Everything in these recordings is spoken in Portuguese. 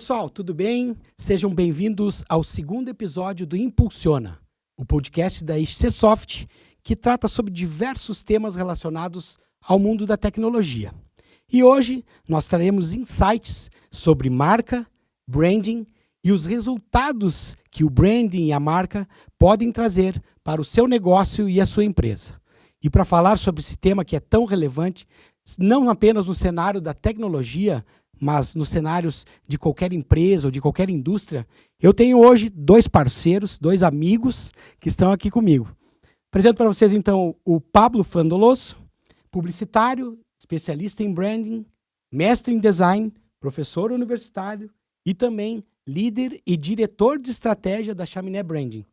pessoal, tudo bem? Sejam bem-vindos ao segundo episódio do Impulsiona, o podcast da ICSoft, que trata sobre diversos temas relacionados ao mundo da tecnologia. E hoje nós traremos insights sobre marca, branding e os resultados que o branding e a marca podem trazer para o seu negócio e a sua empresa. E para falar sobre esse tema que é tão relevante, não apenas no cenário da tecnologia, mas nos cenários de qualquer empresa ou de qualquer indústria, eu tenho hoje dois parceiros, dois amigos que estão aqui comigo. Apresento para vocês então o Pablo Frandoloso, publicitário, especialista em branding, mestre em design, professor universitário e também líder e diretor de estratégia da Chaminé Branding.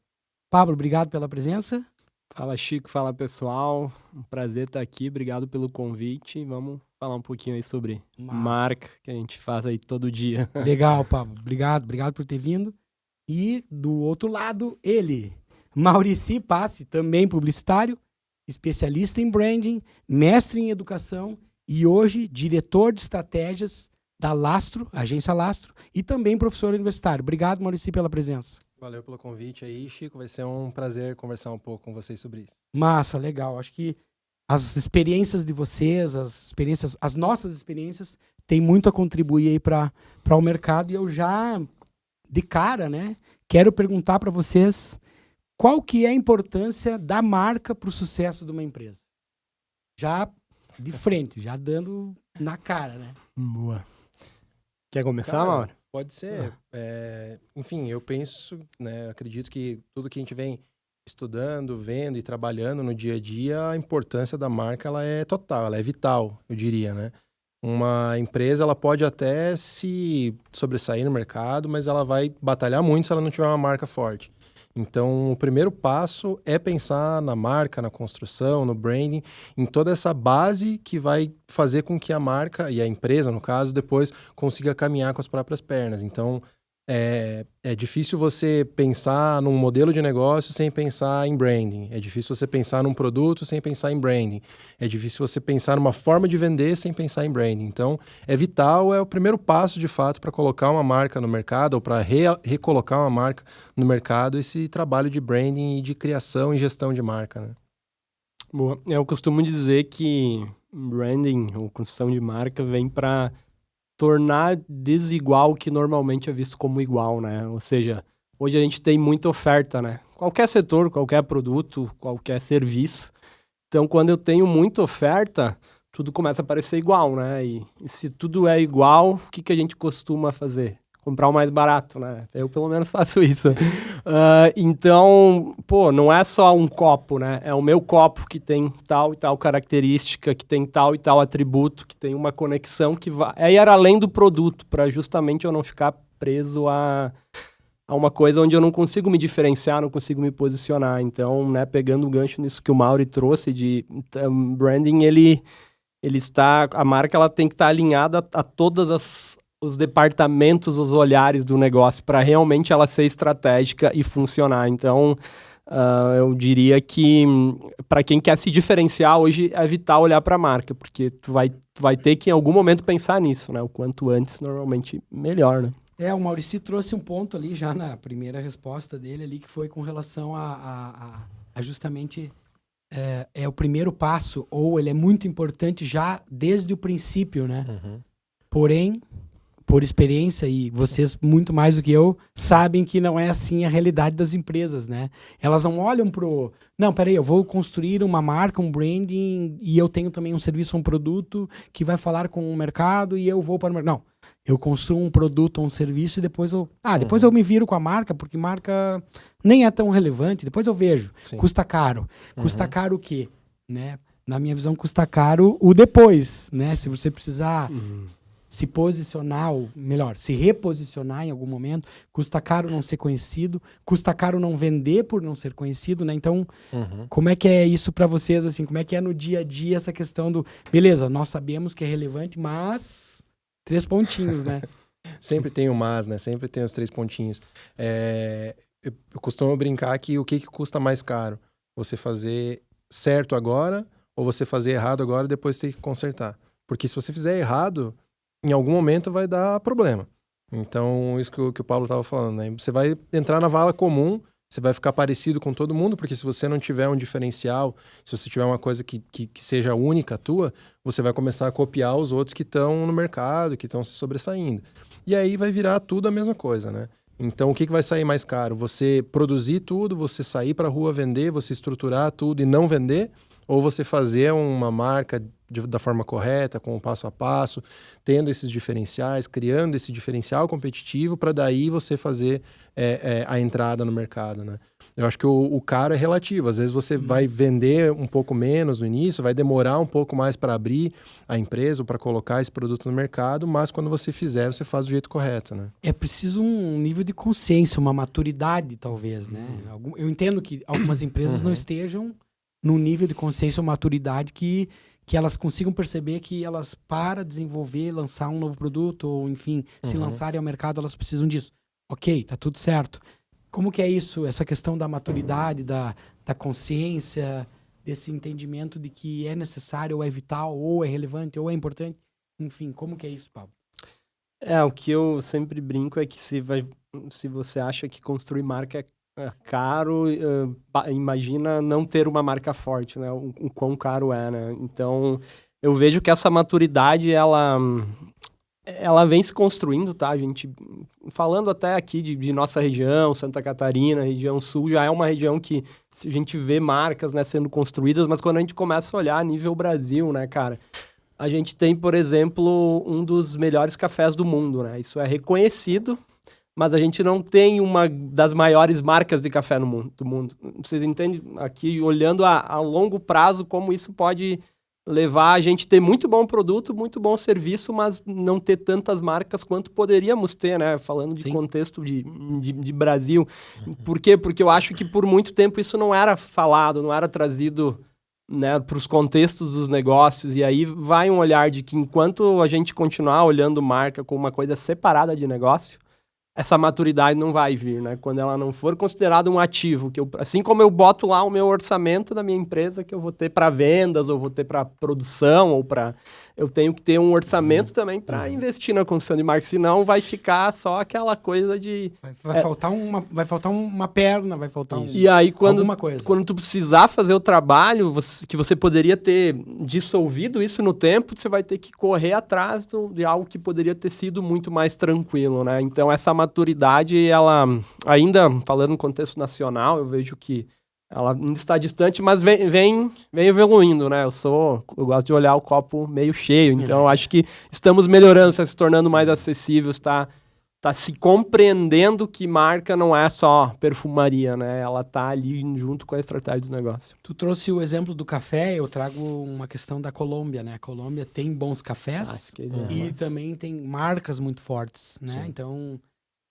Pablo, obrigado pela presença. Fala, Chico, fala, pessoal. Um prazer estar aqui, obrigado pelo convite. Vamos falar um pouquinho aí sobre marca, que a gente faz aí todo dia. Legal, Pablo. Obrigado por ter vindo. E do outro lado, ele, Maurici Passi, também publicitário, especialista em branding, mestre em educação e hoje diretor de estratégias da Lastro, agência Lastro, e também professor universitário. Obrigado, Maurici, pela presença. Valeu pelo convite aí, Chico. Vai ser um prazer conversar um pouco com vocês sobre isso. Massa, legal. Acho que as experiências de vocês, as nossas experiências, têm muito a contribuir aí para o mercado. E eu já, de cara, né, quero perguntar para vocês qual que é a importância da marca para o sucesso de uma empresa. Já de frente, já dando na cara, né? Boa. Quer começar, Mauro? Pode ser. Enfim, eu penso, né, acredito que tudo que a gente vem estudando, vendo e trabalhando no dia a dia, a importância da marca ela é total, ela é vital, eu diria, né? Uma empresa ela pode até se sobressair no mercado, mas ela vai batalhar muito se ela não tiver uma marca forte. Então, o primeiro passo é pensar na marca, na construção, no branding, em toda essa base que vai fazer com que a marca, e a empresa, no caso, depois consiga caminhar com as próprias pernas. Então, é difícil você pensar num modelo de negócio sem pensar em branding. É difícil você pensar num produto sem pensar em branding. É difícil você pensar numa forma de vender sem pensar em branding. Então, é vital, é o primeiro passo, de fato, para colocar uma marca no mercado ou para recolocar uma marca no mercado, esse trabalho de branding e de criação e gestão de marca, né? Boa. Eu costumo dizer que branding ou construção de marca vem para tornar desigual o que normalmente é visto como igual, né? Ou seja, hoje a gente tem muita oferta, né? Qualquer setor, qualquer produto, qualquer serviço. Então, quando eu tenho muita oferta, tudo começa a parecer igual, né? E se tudo é igual, o que a gente costuma fazer? Comprar o mais barato, né? Eu, pelo menos, faço isso. Então, não é só um copo, né? É o meu copo que tem tal e tal característica, que tem tal e tal atributo, que tem uma conexão que vai... É ir além do produto, para justamente eu não ficar preso a uma coisa onde eu não consigo me diferenciar, não consigo me posicionar. Então, né, pegando o gancho nisso que o Mauri trouxe de branding, a marca ela tem que estar alinhada a todas os departamentos, os olhares do negócio para realmente ela ser estratégica e funcionar. Então, eu diria que para quem quer se diferenciar hoje é vital olhar para a marca, porque tu vai ter que em algum momento pensar nisso, né? O quanto antes, normalmente, melhor, né? O Maurici trouxe um ponto ali já na primeira resposta dele ali, que foi com relação a justamente o primeiro passo, ou ele é muito importante já desde o princípio, né? Uhum. Porém, por experiência, e vocês muito mais do que eu, sabem que não é assim a realidade das empresas, né? Elas não olham não, peraí, eu vou construir uma marca, um branding, e eu tenho também um serviço, um produto que vai falar com o mercado e eu vou para o mercado. Não, eu construo um produto, um serviço e depois depois eu me viro com a marca, porque marca nem é tão relevante, depois eu vejo. Sim. Custa caro. Custa caro o quê? Né? Na minha visão, custa caro o depois, né? Se você precisar... se posicionar, ou melhor, se reposicionar em algum momento, custa caro não ser conhecido, custa caro não vender por não ser conhecido, né? Então, como é que é isso para vocês, assim? Como é que é no dia a dia essa questão do... Beleza, nós sabemos que é relevante, mas... 3 pontinhos, né? Sempre tem o mas, né? Sempre tem os 3 pontinhos. Eu costumo brincar que o que custa mais caro? Você fazer certo agora ou você fazer errado agora e depois ter que consertar? Porque se você fizer errado... em algum momento vai dar problema. Então, isso que o Paulo estava falando, né? Você vai entrar na vala comum, você vai ficar parecido com todo mundo, porque se você não tiver um diferencial, se você tiver uma coisa que seja única tua, você vai começar a copiar os outros que estão no mercado, que estão se sobressaindo. E aí vai virar tudo a mesma coisa, né? Então, o que vai sair mais caro? Você produzir tudo, você sair para a rua vender, você estruturar tudo e não vender? Ou você fazer uma marca da forma correta, com o passo a passo, tendo esses diferenciais, criando esse diferencial competitivo para daí você fazer a entrada no mercado, né? Eu acho que o caro é relativo. Às vezes você vai vender um pouco menos no início, vai demorar um pouco mais para abrir a empresa ou para colocar esse produto no mercado, mas quando você fizer, você faz do jeito correto, né? É preciso um nível de consciência, uma maturidade, talvez, né? Eu entendo que algumas empresas não estejam num nível de consciência ou maturidade que elas consigam perceber que elas, para desenvolver, lançar um novo produto, ou enfim, se lançarem ao mercado, elas precisam disso. Ok, tá tudo certo. Como que é isso, essa questão da maturidade, da consciência, desse entendimento de que é necessário, ou é vital, ou é relevante, ou é importante? Enfim, como que é isso, Pablo? O que eu sempre brinco é que se você acha que construir marca é caro, imagina não ter uma marca forte, né? O quão caro é, né? Então, eu vejo que essa maturidade, ela vem se construindo, tá? A gente, falando até aqui de nossa região, Santa Catarina, região sul, já é uma região que a gente vê marcas, né, sendo construídas, mas quando a gente começa a olhar a nível Brasil, né, cara, a gente tem, por exemplo, um dos melhores cafés do mundo, né? Isso é reconhecido, mas a gente não tem uma das maiores marcas de café do mundo. Vocês entendem aqui, olhando a longo prazo, como isso pode levar a gente a ter muito bom produto, muito bom serviço, mas não ter tantas marcas quanto poderíamos ter, né? Falando de contexto de Brasil. Por quê? Porque eu acho que por muito tempo isso não era falado, não era trazido, né, para os contextos dos negócios. E aí vai um olhar de que enquanto a gente continuar olhando marca como uma coisa separada de negócio, essa maturidade não vai vir, né? Quando ela não for considerada um ativo, assim como eu boto lá o meu orçamento da minha empresa que eu vou ter para vendas, ou vou ter para produção, ou eu tenho que ter um orçamento também para investir na construção de marca, senão vai ficar só aquela coisa de... Vai faltar uma perna, vai faltar E aí, alguma coisa. Quando tu precisar fazer o trabalho, que você poderia ter dissolvido isso no tempo, você vai ter que correr atrás de algo que poderia ter sido muito mais tranquilo, né? Então, essa maturidade, ela, ainda falando no contexto nacional, eu vejo que ela não está distante, mas vem evoluindo, né? Eu gosto de olhar o copo meio cheio, então eu acho que estamos melhorando, está se tornando mais acessível, está se compreendendo que marca não é só perfumaria, né? Ela está ali junto com a estratégia do negócio. Tu trouxe o exemplo do café, eu trago uma questão da Colômbia, né? A Colômbia tem bons cafés e também tem marcas muito fortes, né? Sim. Então,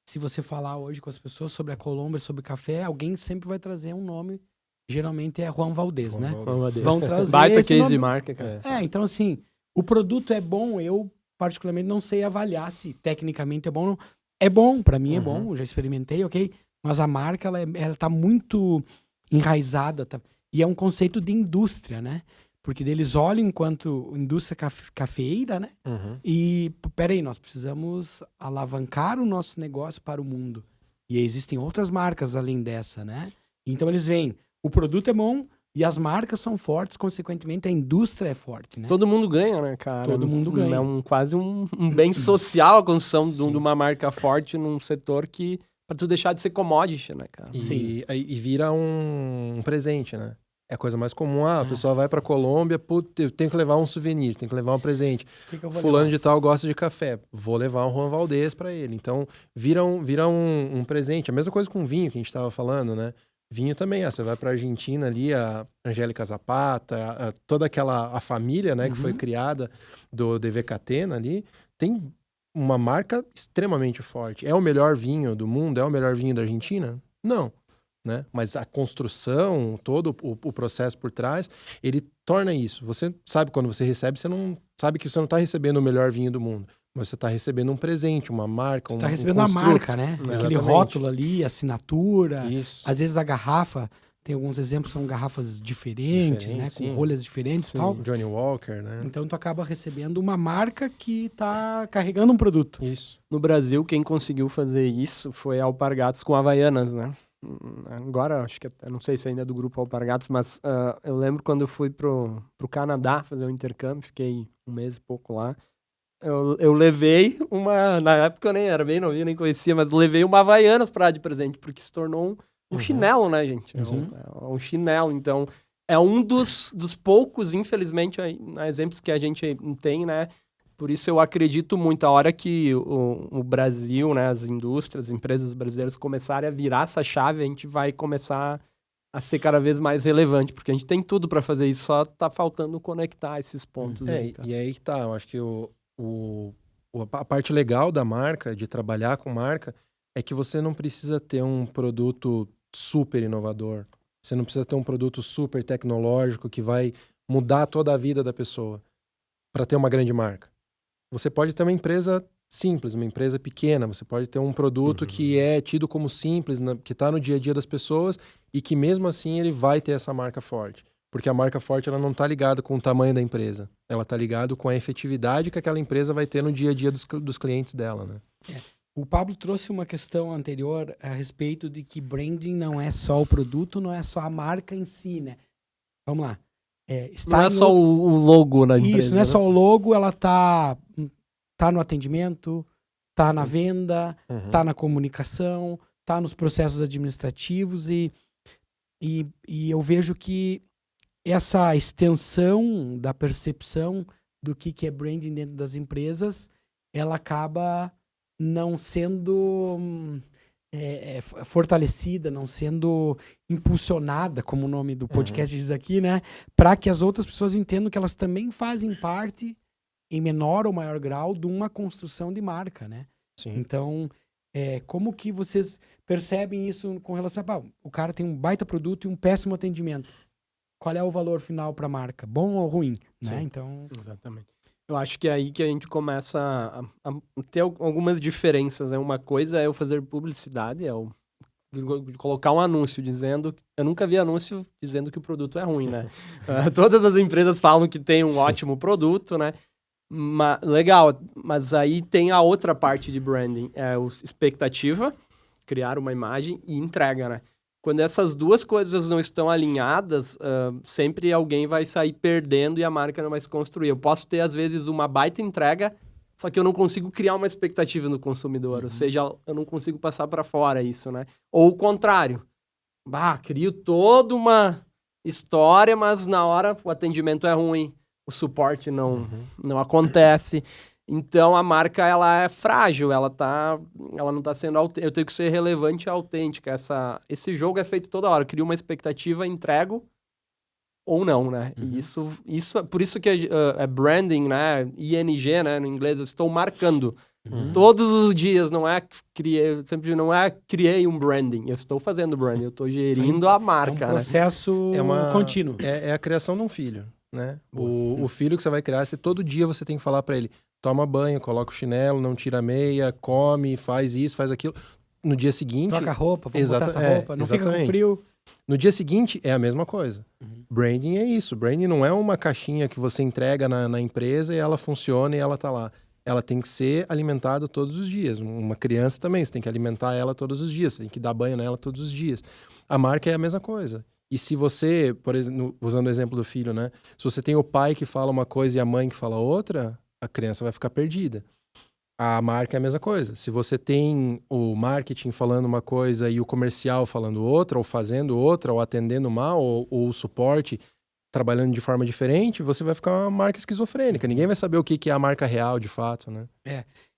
se você falar hoje com as pessoas sobre a Colômbia, sobre café, alguém sempre vai trazer um nome. Geralmente é Juan Valdez, né? Juan Valdez. Vão trazer baita case nome de marca, cara. Então assim, o produto é bom, eu particularmente não sei avaliar se tecnicamente é bom ou não. É bom, pra mim é bom, já experimentei, ok? Mas a marca, ela tá muito enraizada, tá? E é um conceito de indústria, né? Porque eles olham enquanto indústria cafeeira, né? E, peraí, nós precisamos alavancar o nosso negócio para o mundo. E existem outras marcas além dessa, né? Então eles veem, o produto é bom e as marcas são fortes, consequentemente a indústria é forte, né? Todo mundo ganha, né, cara? Todo mundo ganha. É quase um bem social a construção de uma marca forte num setor que, pra tu deixar de ser commodity, né, cara? E vira um presente, né? É a coisa mais comum. A pessoa vai pra Colômbia, eu tenho que levar um souvenir, tenho que levar um presente. Que eu vou Fulano levar? de tal gosta de café, vou levar um Juan Valdez pra ele. Então, vira um presente. A mesma coisa com vinho que a gente tava falando, né? Vinho também, você vai pra Argentina ali, a Angélica Zapata, toda a família, né, que foi criada do DV Catena ali, tem uma marca extremamente forte. É o melhor vinho do mundo? É o melhor vinho da Argentina? Não. Né? Mas a construção, todo o processo por trás, ele torna isso. Você sabe, quando você recebe, você não sabe que você não está recebendo o melhor vinho do mundo, mas você está recebendo um presente, uma marca, Tá recebendo a marca, né? Aquele rótulo ali, assinatura. Isso. Às vezes a garrafa tem alguns exemplos que são garrafas diferentes, né? Com Sim. rolhas diferentes e tal. Johnny Walker, né? Então tu acaba recebendo uma marca que tá carregando um produto. Isso. No Brasil, quem conseguiu fazer isso foi a Alpargatas com Havaianas, né? Agora, acho que não sei se ainda é do grupo Alpargatas, mas eu lembro quando eu fui pro Canadá fazer um intercâmbio, fiquei um mês e pouco lá. Eu levei na época eu nem era bem novinho, nem conhecia, mas levei uma Havaianas pra dar de presente, porque se tornou um chinelo, né, gente? É um chinelo, então é um dos poucos, infelizmente, exemplos que a gente tem, né? Por isso eu acredito muito, a hora que o Brasil, né, as indústrias, as empresas brasileiras começarem a virar essa chave, a gente vai começar a ser cada vez mais relevante, porque a gente tem tudo para fazer isso, só tá faltando conectar esses pontos aí, cara. E aí que tá, eu acho que a parte legal da marca, de trabalhar com marca, é que você não precisa ter um produto super inovador, você não precisa ter um produto super tecnológico que vai mudar toda a vida da pessoa para ter uma grande marca. Você pode ter uma empresa simples, uma empresa pequena, você pode ter um produto que é tido como simples, que está no dia a dia das pessoas e que mesmo assim ele vai ter essa marca forte. Porque a marca forte ela não está ligada com o tamanho da empresa, ela está ligada com a efetividade que aquela empresa vai ter no dia a dia dos clientes dela, né? O Pablo trouxe uma questão anterior a respeito de que branding não é só o produto, não é só a marca em si, né? Vamos lá. Não é só o logo na empresa. Isso, não é só o logo, ela tá no atendimento, tá na venda, tá na comunicação, tá nos processos administrativos e eu vejo que essa extensão da percepção do que é branding dentro das empresas, ela acaba não sendo fortalecida, não sendo impulsionada, como o nome do podcast diz aqui, né? Para que as outras pessoas entendam que elas também fazem parte, em menor ou maior grau, de uma construção de marca, né? Sim. Então, como que vocês percebem isso com relação a... o cara tem um baita produto e um péssimo atendimento. Qual é o valor final para a marca? Bom ou ruim? Né? Então... Exatamente. Eu acho que é aí que a gente começa a ter algumas diferenças. Né? Uma coisa é eu fazer publicidade, colocar um anúncio dizendo... Eu nunca vi anúncio dizendo que o produto é ruim, né? Todas as empresas falam que tem um ótimo produto, né? Legal, mas aí tem a outra parte de branding. É a expectativa, criar uma imagem e entrega, né? Quando essas duas coisas não estão alinhadas, sempre alguém vai sair perdendo e a marca não vai se construir. Eu posso ter, às vezes, uma baita entrega, só que eu não consigo criar uma expectativa no consumidor. Ou seja, eu não consigo passar para fora isso, né? Ou o contrário. Crio toda uma história, mas na hora o atendimento é ruim, o suporte não acontece. Então, a marca, ela é frágil, ela não tá sendo autêntica. Eu tenho que ser relevante e autêntica. Esse jogo é feito toda hora. Eu crio uma expectativa, entrego ou não, né? E isso por isso que é branding, né? ING, né? No inglês, eu estou marcando. Todos os dias, não é criei um branding. Eu estou fazendo branding, eu estou gerindo a marca, um processo contínuo. É a criação de um filho, né? O filho que você vai criar, todo dia você tem que falar para ele: toma banho, coloca o chinelo, não tira a meia, come, faz isso, faz aquilo. No dia seguinte... Troca a roupa, vamos botar essa roupa, não fica com frio. No dia seguinte, é a mesma coisa. Branding é isso. Branding não é uma caixinha que você entrega na empresa e ela funciona e ela tá lá. Ela tem que ser alimentada todos os dias. Uma criança também, você tem que alimentar ela todos os dias, você tem que dar banho nela todos os dias. A marca é a mesma coisa. E se você, por exemplo, usando o exemplo do filho, né? Se você tem o pai que fala uma coisa e a mãe que fala outra, a criança vai ficar perdida. A marca é a mesma coisa. Se você tem o marketing falando uma coisa e o comercial falando outra, ou fazendo outra, ou atendendo mal, ou o suporte trabalhando de forma diferente, você vai ficar uma marca esquizofrênica. Ninguém vai saber o que é a marca real, de fato, né?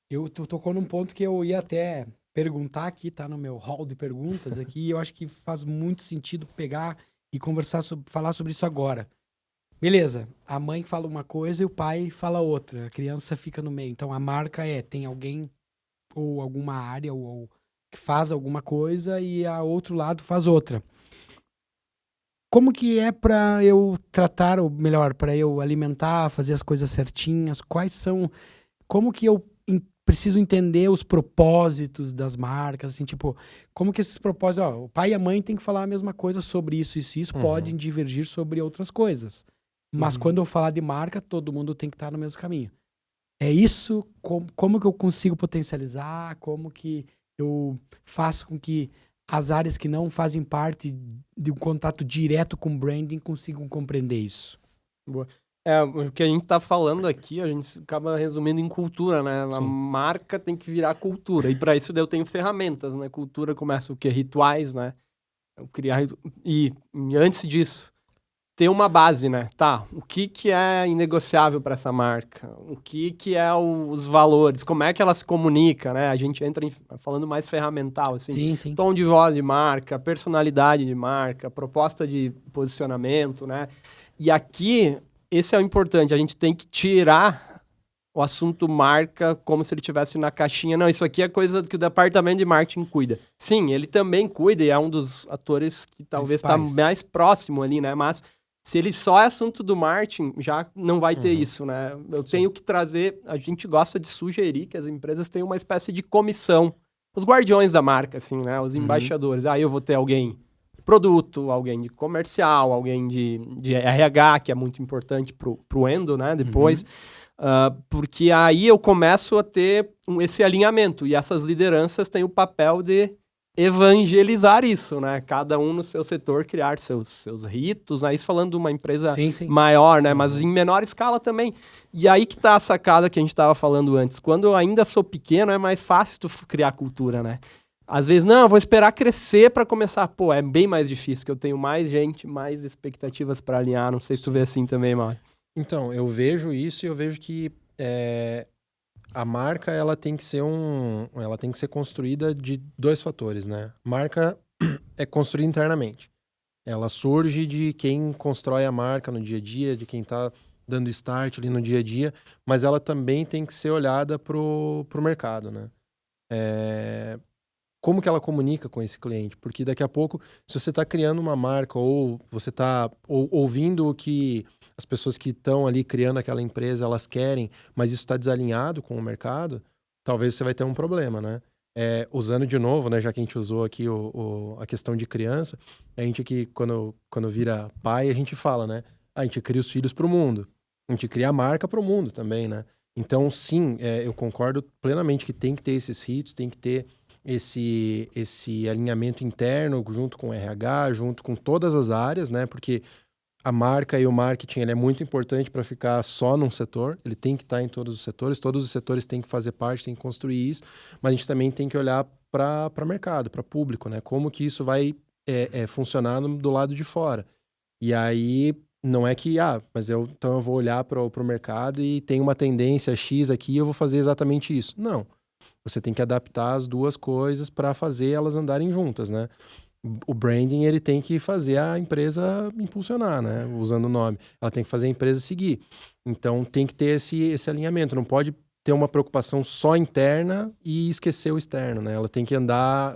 Tu tocou num ponto que eu ia até perguntar aqui, tá no meu hall de perguntas aqui, e eu acho que faz muito sentido pegar e falar sobre isso agora. Beleza, a mãe fala uma coisa e o pai fala outra, a criança fica no meio. Então a marca tem alguém ou alguma área ou que faz alguma coisa e a outro lado faz outra. Como que é para eu tratar, ou melhor, para eu alimentar, fazer as coisas certinhas? Como que eu preciso entender os propósitos das marcas, assim, tipo, como que esses propósitos, o pai e a mãe têm que falar a mesma coisa sobre isso, podem divergir sobre outras coisas. Mas quando eu falar de marca, todo mundo tem que estar no mesmo caminho. É isso, como que eu consigo potencializar, como que eu faço com que as áreas que não fazem parte de um contato direto com branding consigam compreender isso. Boa. O que a gente tá falando aqui, a gente acaba resumindo em cultura, né? A marca tem que virar cultura. E para isso eu tenho ferramentas, né? Cultura começa o quê? Rituais, né? E antes disso, ter uma base, né? Tá, o que é inegociável para essa marca? O que é os valores? Como é que ela se comunica, né? A gente entra falando mais ferramental, assim. Sim. Tom de voz de marca, personalidade de marca, proposta de posicionamento, né? E aqui, esse é o importante, a gente tem que tirar o assunto marca como se ele estivesse na caixinha. Não, isso aqui é coisa que o departamento de marketing cuida. Sim, ele também cuida e é um dos atores que talvez está mais próximo ali, né? Mas se ele só é assunto do marketing, já não vai ter isso, né? Eu tenho que trazer... A gente gosta de sugerir que as empresas tenham uma espécie de comissão. Os guardiões da marca, assim, né? Os embaixadores. Aí eu vou ter alguém de produto, alguém de comercial, alguém de RH, que é muito importante pro Endo, né? Depois. Porque aí eu começo a ter esse alinhamento. E essas lideranças têm o papel de evangelizar isso, né? Cada um no seu setor criar seus ritos, né? Isso falando de uma empresa maior, né? Mas em menor escala também. E aí que tá a sacada que a gente tava falando antes. Quando eu ainda sou pequeno, é mais fácil tu criar cultura, né? Às vezes, não, eu vou esperar crescer para começar. Pô, é bem mais difícil, que eu tenho mais gente, mais expectativas para alinhar. Não sei se tu vê assim também, Mauro. Então, eu vejo isso e eu vejo que a marca ela tem que ser construída de dois fatores, né? Marca é construída internamente. Ela surge de quem constrói a marca no dia a dia, de quem está dando start ali no dia a dia, mas ela também tem que ser olhada pro mercado, né? Como que ela comunica com esse cliente? Porque daqui a pouco, se você está criando uma marca ou você está ouvindo o que as pessoas que estão ali criando aquela empresa, elas querem, mas isso está desalinhado com o mercado, talvez você vai ter um problema, né? Usando de novo, né, já que a gente usou aqui a questão de criança, a gente aqui, quando vira pai, a gente fala, né? A gente cria os filhos para o mundo. A gente cria a marca para o mundo também, né? Então, sim, eu concordo plenamente que tem que ter esses ritos, tem que ter esse alinhamento interno junto com o RH, junto com todas as áreas, né? Porque a marca e o marketing ele é muito importante para ficar só num setor, ele tem que estar em todos os setores têm que fazer parte, têm que construir isso, mas a gente também tem que olhar para mercado, para público, né? Como que isso vai funcionar do lado de fora. E aí, não é que, mas então eu vou olhar para o mercado e tem uma tendência X aqui, eu vou fazer exatamente isso. Não. Você tem que adaptar as duas coisas para fazer elas andarem juntas, né? O branding, ele tem que fazer a empresa impulsionar, né? Usando o nome. Ela tem que fazer a empresa seguir. Então, tem que ter esse alinhamento. Não pode ter uma preocupação só interna e esquecer o externo, né? Ela tem que andar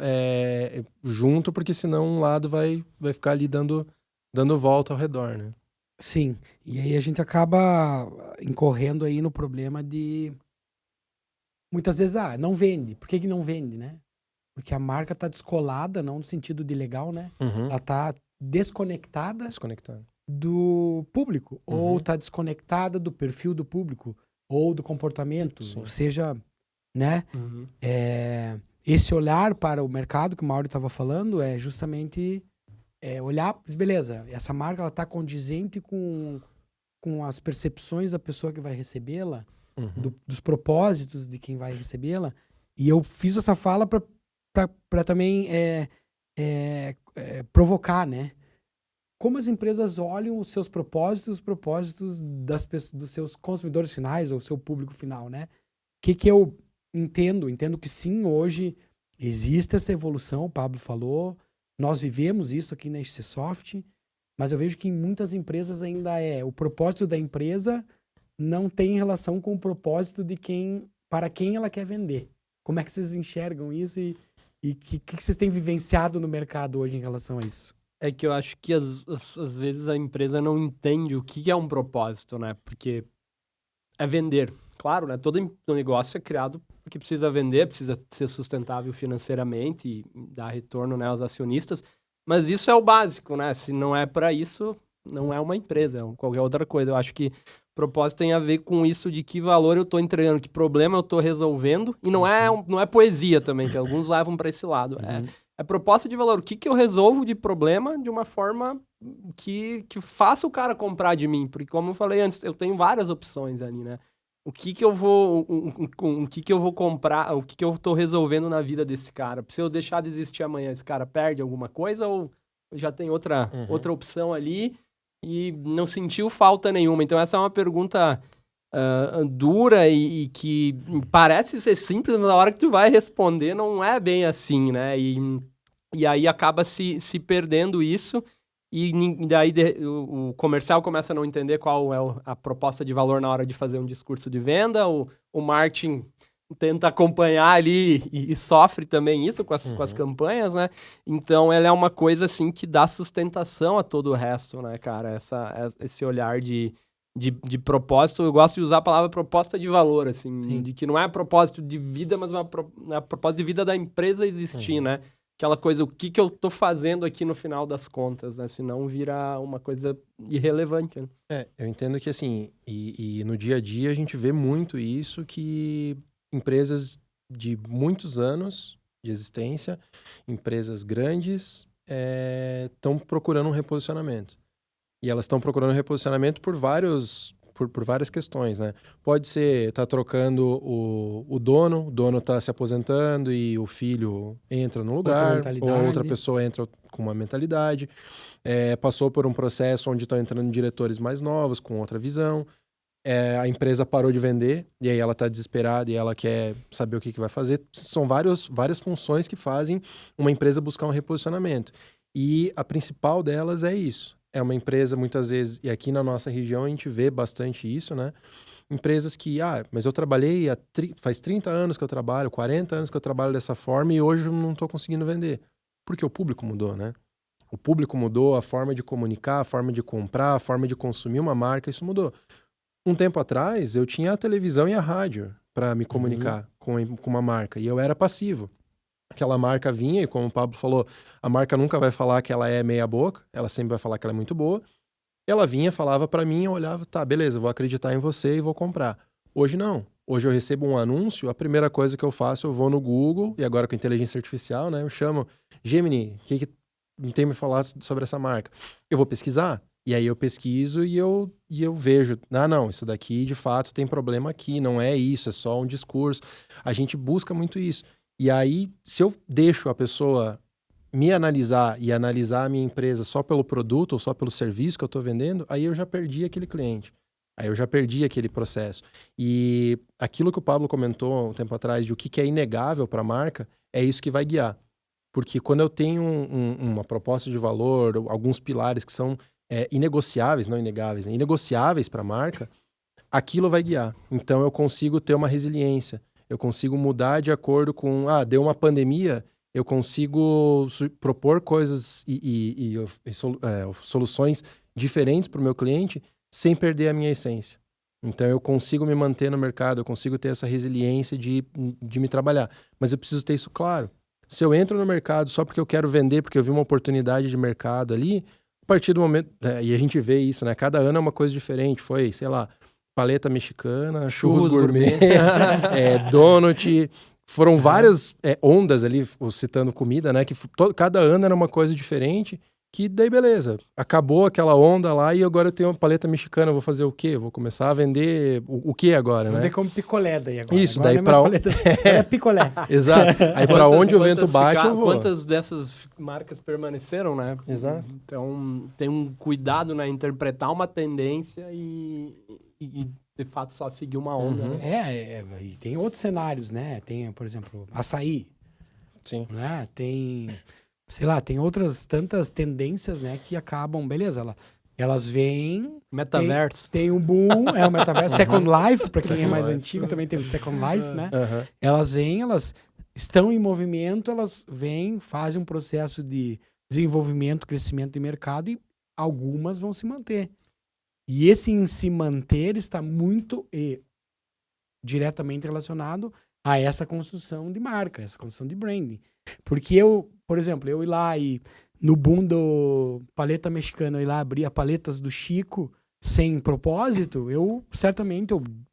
junto, porque senão um lado vai ficar ali dando volta ao redor, né? Sim. E aí a gente acaba incorrendo aí no problema de... Muitas vezes, não vende. Por que não vende, né? Porque a marca tá descolada, não no sentido de legal, né? Ela tá desconectada do público. Ou tá desconectada do perfil do público. Ou do comportamento. Sim. Ou seja, né? Esse olhar para o mercado que o Mauro estava falando é justamente olhar, beleza, essa marca ela tá condizente com as percepções da pessoa que vai recebê-la, dos propósitos de quem vai recebê-la. E eu fiz essa fala para também provocar, né? Como as empresas olham os seus propósitos, os propósitos dos seus consumidores finais ou seu público final, né? O que eu entendo? Entendo que sim, hoje existe essa evolução, o Pablo falou, nós vivemos isso aqui na SCSoft, mas eu vejo que em muitas empresas ainda o propósito da empresa não tem relação com o propósito de para quem ela quer vender. Como é que vocês enxergam isso e o que vocês têm vivenciado no mercado hoje em relação a isso? É que eu acho que às vezes a empresa não entende o que é um propósito, né? Porque é vender. Claro, né? Todo negócio é criado porque precisa vender, precisa ser sustentável financeiramente e dar retorno, né, aos acionistas. Mas isso é o básico, né? Se não é para isso, não é uma empresa, é qualquer outra coisa. Eu acho que propósito tem a ver com isso de que valor eu estou entregando, que problema eu estou resolvendo. E não é poesia também, que alguns levam para esse lado. É proposta de valor. O que eu resolvo de problema de uma forma que faça o cara comprar de mim? Porque, como eu falei antes, eu tenho várias opções ali, né? O que eu vou comprar, o que eu estou resolvendo na vida desse cara? Se eu deixar de existir amanhã, esse cara perde alguma coisa ou já tem outra opção ali e não sentiu falta nenhuma? Então, essa é uma pergunta dura e que parece ser simples, mas na hora que tu vai responder não é bem assim, né? E aí acaba se perdendo isso e daí o comercial começa a não entender qual é a proposta de valor na hora de fazer um discurso de venda, o marketing tenta acompanhar ali e sofre também isso com as campanhas, né? Então, ela é uma coisa, assim, que dá sustentação a todo o resto, né, cara? Esse olhar de propósito. Eu gosto de usar a palavra proposta de valor, assim, de que não é propósito de vida, mas é propósito de vida da empresa existir, né? Aquela coisa, o que eu tô fazendo aqui no final das contas, né? Senão vira uma coisa irrelevante, né? Eu entendo que, assim, e no dia a dia a gente vê muito isso, que empresas de muitos anos de existência, empresas grandes, estão procurando um reposicionamento. E elas estão procurando um reposicionamento por várias questões, né? Pode ser, tá trocando o dono tá se aposentando e o filho entra no lugar, ou outra pessoa entra com uma mentalidade. Passou por um processo onde estão entrando diretores mais novos, com outra visão. A empresa parou de vender, e aí ela está desesperada e ela quer saber o que vai fazer. São várias funções que fazem uma empresa buscar um reposicionamento. E a principal delas é isso. É uma empresa, muitas vezes, e aqui na nossa região a gente vê bastante isso, né? Empresas que, mas eu trabalhei, faz 30 anos que eu trabalho, 40 anos que eu trabalho dessa forma e hoje eu não estou conseguindo vender. Porque o público mudou, né? O público mudou, a forma de comunicar, a forma de comprar, a forma de consumir uma marca, isso mudou. Um tempo atrás, eu tinha a televisão e a rádio para me comunicar com uma marca, e eu era passivo. Aquela marca vinha, e como o Pablo falou, a marca nunca vai falar que ela é meia boca, ela sempre vai falar que ela é muito boa. Ela vinha, falava para mim, eu olhava, tá, beleza, vou acreditar em você e vou comprar. Hoje não. Hoje eu recebo um anúncio, a primeira coisa que eu faço, eu vou no Google, e agora com inteligência artificial, né, eu chamo, Gemini, o que tem me falar sobre essa marca? Eu vou pesquisar, e aí eu pesquiso e eu vejo, não, isso daqui de fato tem problema aqui, não é isso, é só um discurso. A gente busca muito isso. E aí, se eu deixo a pessoa me analisar e analisar a minha empresa só pelo produto ou só pelo serviço que eu estou vendendo, aí eu já perdi aquele cliente. Aí eu já perdi aquele processo. E aquilo que o Pablo comentou um tempo atrás de o que é inegável para a marca, é isso que vai guiar. Porque quando eu tenho uma proposta de valor, alguns pilares que são inegociáveis, não inegáveis, né? Inegociáveis para a marca, aquilo vai guiar. Então eu consigo ter uma resiliência. Eu consigo mudar de acordo com... deu uma pandemia, eu consigo propor coisas e soluções diferentes para o meu cliente sem perder a minha essência. Então, eu consigo me manter no mercado, eu consigo ter essa resiliência de me trabalhar. Mas eu preciso ter isso claro. Se eu entro no mercado só porque eu quero vender, porque eu vi uma oportunidade de mercado ali, a partir do momento... e a gente vê isso, né? Cada ano é uma coisa diferente. Foi, sei lá... paleta mexicana, churros gourmet, donut. Foram várias ondas ali, citando comida, né? Que cada ano era uma coisa diferente, que daí beleza. Acabou aquela onda lá e agora eu tenho uma paleta mexicana, vou fazer o quê? Vou começar a vender o quê agora, né? Vender como picolé daí agora. Isso, agora daí pra... é picolé. Exato. Aí pra onde o vento bate, eu vou. Quantas dessas marcas permaneceram, né? Exato. Então, tem um cuidado, né? Interpretar uma tendência e de fato só seguir uma onda. Né? E tem outros cenários, né? Tem, por exemplo, açaí. Sim. Né? Tem, sei lá, tem outras tantas tendências, né? Que acabam, beleza, elas vêm... Metaverso. Tem um boom, o metaverso. Second Life, para quem é mais antigo, também teve Second Life, né? Elas vêm, elas estão em movimento, elas vêm, fazem um processo de desenvolvimento, crescimento de mercado e algumas vão se manter. E esse em se manter está muito diretamente relacionado a essa construção de marca, essa construção de branding. Porque por exemplo, eu ir lá e no boom do paleta mexicana, eu ir lá abrir a paletas do Chico sem propósito,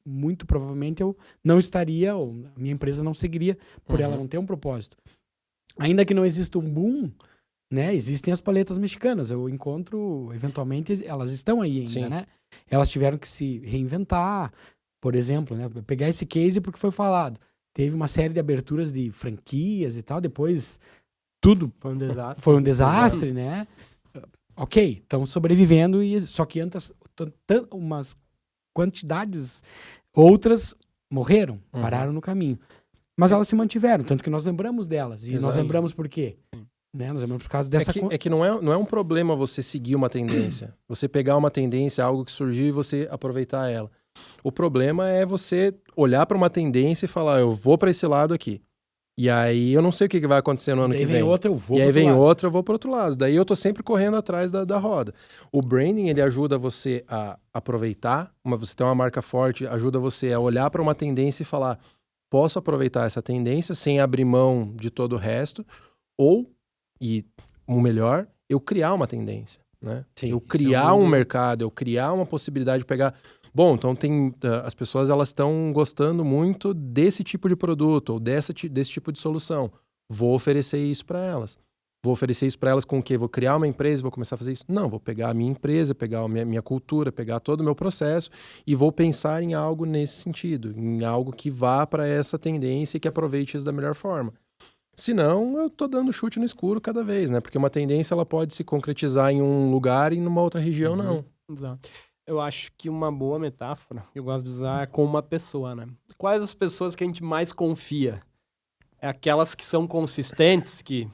muito provavelmente eu não estaria, ou a minha empresa não seguiria por ela não ter um propósito. Ainda que não exista um boom, né, existem as paletas mexicanas. Eu encontro, eventualmente, elas estão aí ainda, Sim. né? Elas tiveram que se reinventar, por exemplo, né? Pegar esse case porque foi falado. Teve uma série de aberturas de franquias e tal, depois tudo Foi um desastre. desastre, né? Ok, estão sobrevivendo, só que antes umas quantidades outras morreram, pararam no caminho. Mas elas se mantiveram, tanto que nós lembramos delas. E nós lembramos por quê? Né? Nós lembramos por causa dessa... É que não é um problema você seguir uma tendência. Você pegar uma tendência, algo que surgiu, e você aproveitar ela. O problema é você olhar para uma tendência e falar, eu vou para esse lado aqui. E aí eu não sei o que vai acontecer no ano que vem. Vem outra, eu vou E aí pro vem outro lado. outra, eu vou para outro lado. Daí eu tô sempre correndo atrás da roda. O branding, ele ajuda você a aproveitar, você tem uma marca forte, ajuda você a olhar para uma tendência e falar, posso aproveitar essa tendência sem abrir mão de todo o resto, ou, e o melhor, eu criar uma tendência, né? Sim, eu isso criar um mercado, eu criar uma possibilidade de pegar... Bom, então as pessoas elas estão gostando muito desse tipo de produto ou desse tipo de solução. Vou oferecer isso para elas. Vou oferecer isso para elas com o quê? Vou criar uma empresa e vou começar a fazer isso? Não, vou pegar a minha empresa, pegar a minha cultura, pegar todo o meu processo e vou pensar em algo nesse sentido, em algo que vá para essa tendência e que aproveite isso da melhor forma. Senão, eu tô dando chute no escuro cada vez, né? Porque uma tendência ela pode se concretizar em um lugar e numa outra região não. Exato. Eu acho que uma boa metáfora que eu gosto de usar é com uma pessoa, né? Quais as pessoas que a gente mais confia? É aquelas que são consistentes, que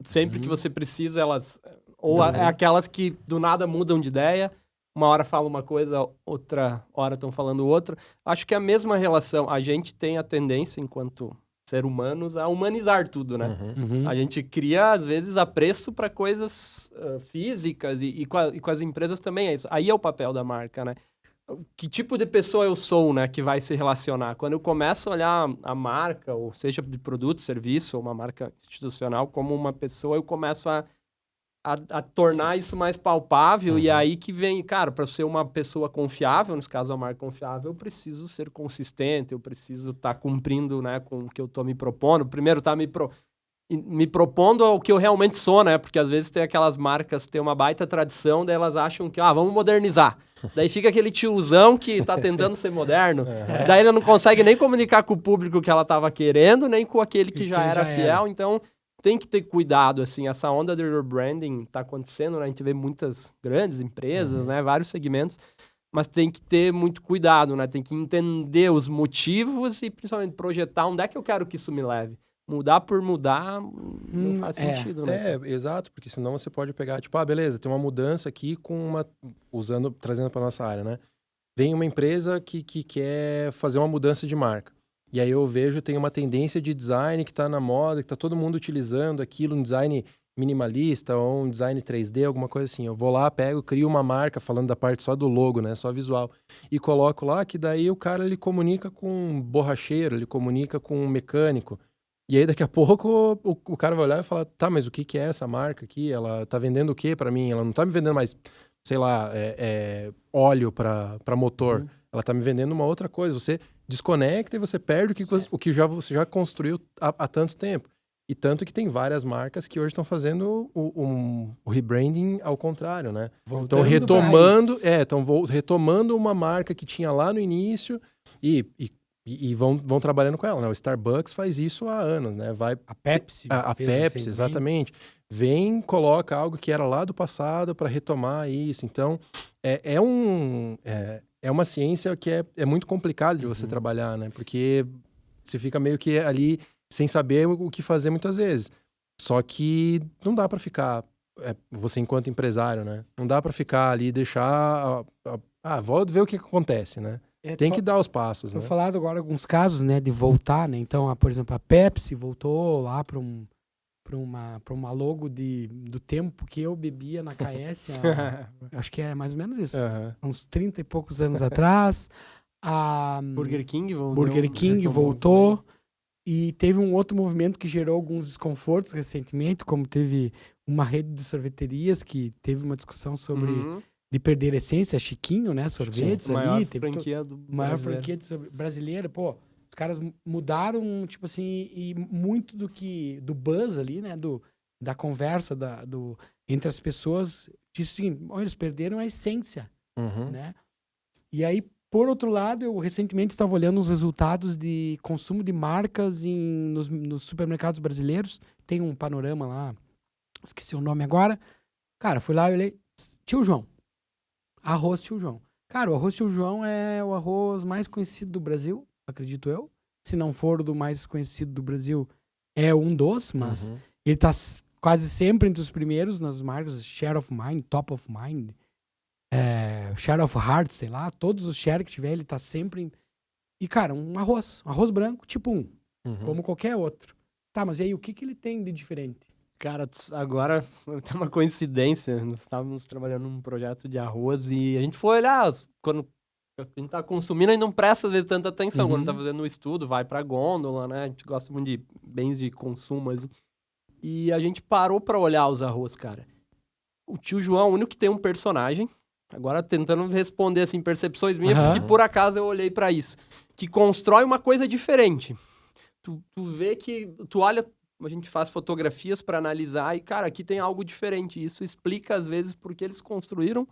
sempre que você precisa elas... Ou é aquelas que do nada mudam de ideia, uma hora falam uma coisa, outra hora estão falando outra. Acho que é a mesma relação. A gente tem a tendência, enquanto ser humanos, a humanizar tudo, né? A gente cria, às vezes, apreço para coisas físicas e com as empresas também é isso. Aí é o papel da marca, né? Que tipo de pessoa eu sou, né? Que vai se relacionar. Quando eu começo a olhar a marca, ou seja, de produto, serviço, ou uma marca institucional, como uma pessoa, eu começo a tornar isso mais palpável, e aí que vem, cara, para ser uma pessoa confiável, nesse caso a marca confiável, eu preciso ser consistente, eu preciso estar cumprindo, né, com o que eu tô me propondo. Primeiro, tá me propondo ao que eu realmente sou, né, porque às vezes tem aquelas marcas que tem uma baita tradição, daí elas acham que, vamos modernizar. Daí fica aquele tiozão que tá tentando ser moderno, daí ela não consegue nem comunicar com o público que ela tava querendo, nem com aquele que já era fiel, então... Tem que ter cuidado, assim, essa onda do rebranding tá acontecendo, né? A gente vê muitas grandes empresas, né? Vários segmentos, mas tem que ter muito cuidado, né? Tem que entender os motivos e principalmente projetar onde é que eu quero que isso me leve. Mudar por mudar não faz sentido, né? Exato, porque senão você pode pegar, tipo, beleza, tem uma mudança aqui trazendo para nossa área, né? Vem uma empresa que quer fazer uma mudança de marca. E aí eu vejo, tem uma tendência de design que está na moda, que está todo mundo utilizando aquilo, um design minimalista ou um design 3D, alguma coisa assim. Eu vou lá, pego, crio uma marca, falando da parte só do logo, né, só visual, e coloco lá que daí o cara, ele comunica com um borracheiro, ele comunica com um mecânico. E aí daqui a pouco o cara vai olhar e falar, tá, mas o que é essa marca aqui? Ela tá vendendo o que para mim? Ela não tá me vendendo mais, sei lá, óleo para motor. Ela tá me vendendo uma outra coisa. Você desconecta e você perde o que você já construiu há tanto tempo. E tanto que tem várias marcas que hoje estão fazendo o rebranding ao contrário, né? Estão retomando uma marca que tinha lá no início e vão trabalhando com ela, né? O Starbucks faz isso há anos, né? A Pepsi. A Pepsi, exatamente. Vem, coloca algo que era lá do passado para retomar isso. Então, é uma ciência que é muito complicado de você trabalhar, né? Porque você fica meio que ali sem saber o que fazer muitas vezes. Só que não dá para ficar, você enquanto empresário, né? Não dá para ficar ali e deixar, vou ver o que acontece, né? Tem que dar os passos, né? Foi falado agora alguns casos, né, de voltar, né? Então, por exemplo, a Pepsi voltou lá para pra uma logo do tempo que eu bebia na KS, acho que é mais ou menos isso, uns 30 e poucos anos atrás. A Burger King voltou. E teve um outro movimento que gerou alguns desconfortos recentemente, como teve uma rede de sorveterias que teve uma discussão sobre de perder a essência, Chiquinho, né? Sorvetes ali. Maior teve maior franquia brasileira. Pô, os caras mudaram, tipo assim, e muito do buzz ali, né? Da conversa entre as pessoas. Disse o seguinte, eles perderam a essência, né? E aí, por outro lado, eu recentemente estava olhando os resultados de consumo de marcas nos supermercados brasileiros. Tem um panorama lá, esqueci o nome agora. Cara, fui lá e olhei, Tio João. Arroz Tio João. Cara, o arroz Tio João é o arroz mais conhecido do Brasil, acredito eu. Se não for do mais conhecido do Brasil, é um dos, mas ele tá quase sempre entre os primeiros nas marcas, Share of Mind, Top of Mind. Share of Heart, sei lá, todos os share que tiver, ele tá sempre E, cara, um arroz branco, tipo como qualquer outro. Tá, mas e aí, o que ele tem de diferente? Cara, agora tem uma coincidência, nós estávamos trabalhando num projeto de arroz e a gente foi olhar, quando a gente tá consumindo, a gente não presta às vezes tanta atenção, quando tá fazendo o estudo, vai pra gôndola, né, a gente gosta muito de bens de consumo, assim. E a gente parou pra olhar os arroz, cara. O Tio João é o único que tem um personagem, agora tentando responder, assim, percepções minhas, porque por acaso eu olhei pra isso, que constrói uma coisa diferente. Tu vê que, tu olha, a gente faz fotografias pra analisar e, cara, aqui tem algo diferente. Isso explica, às vezes, porque eles construíram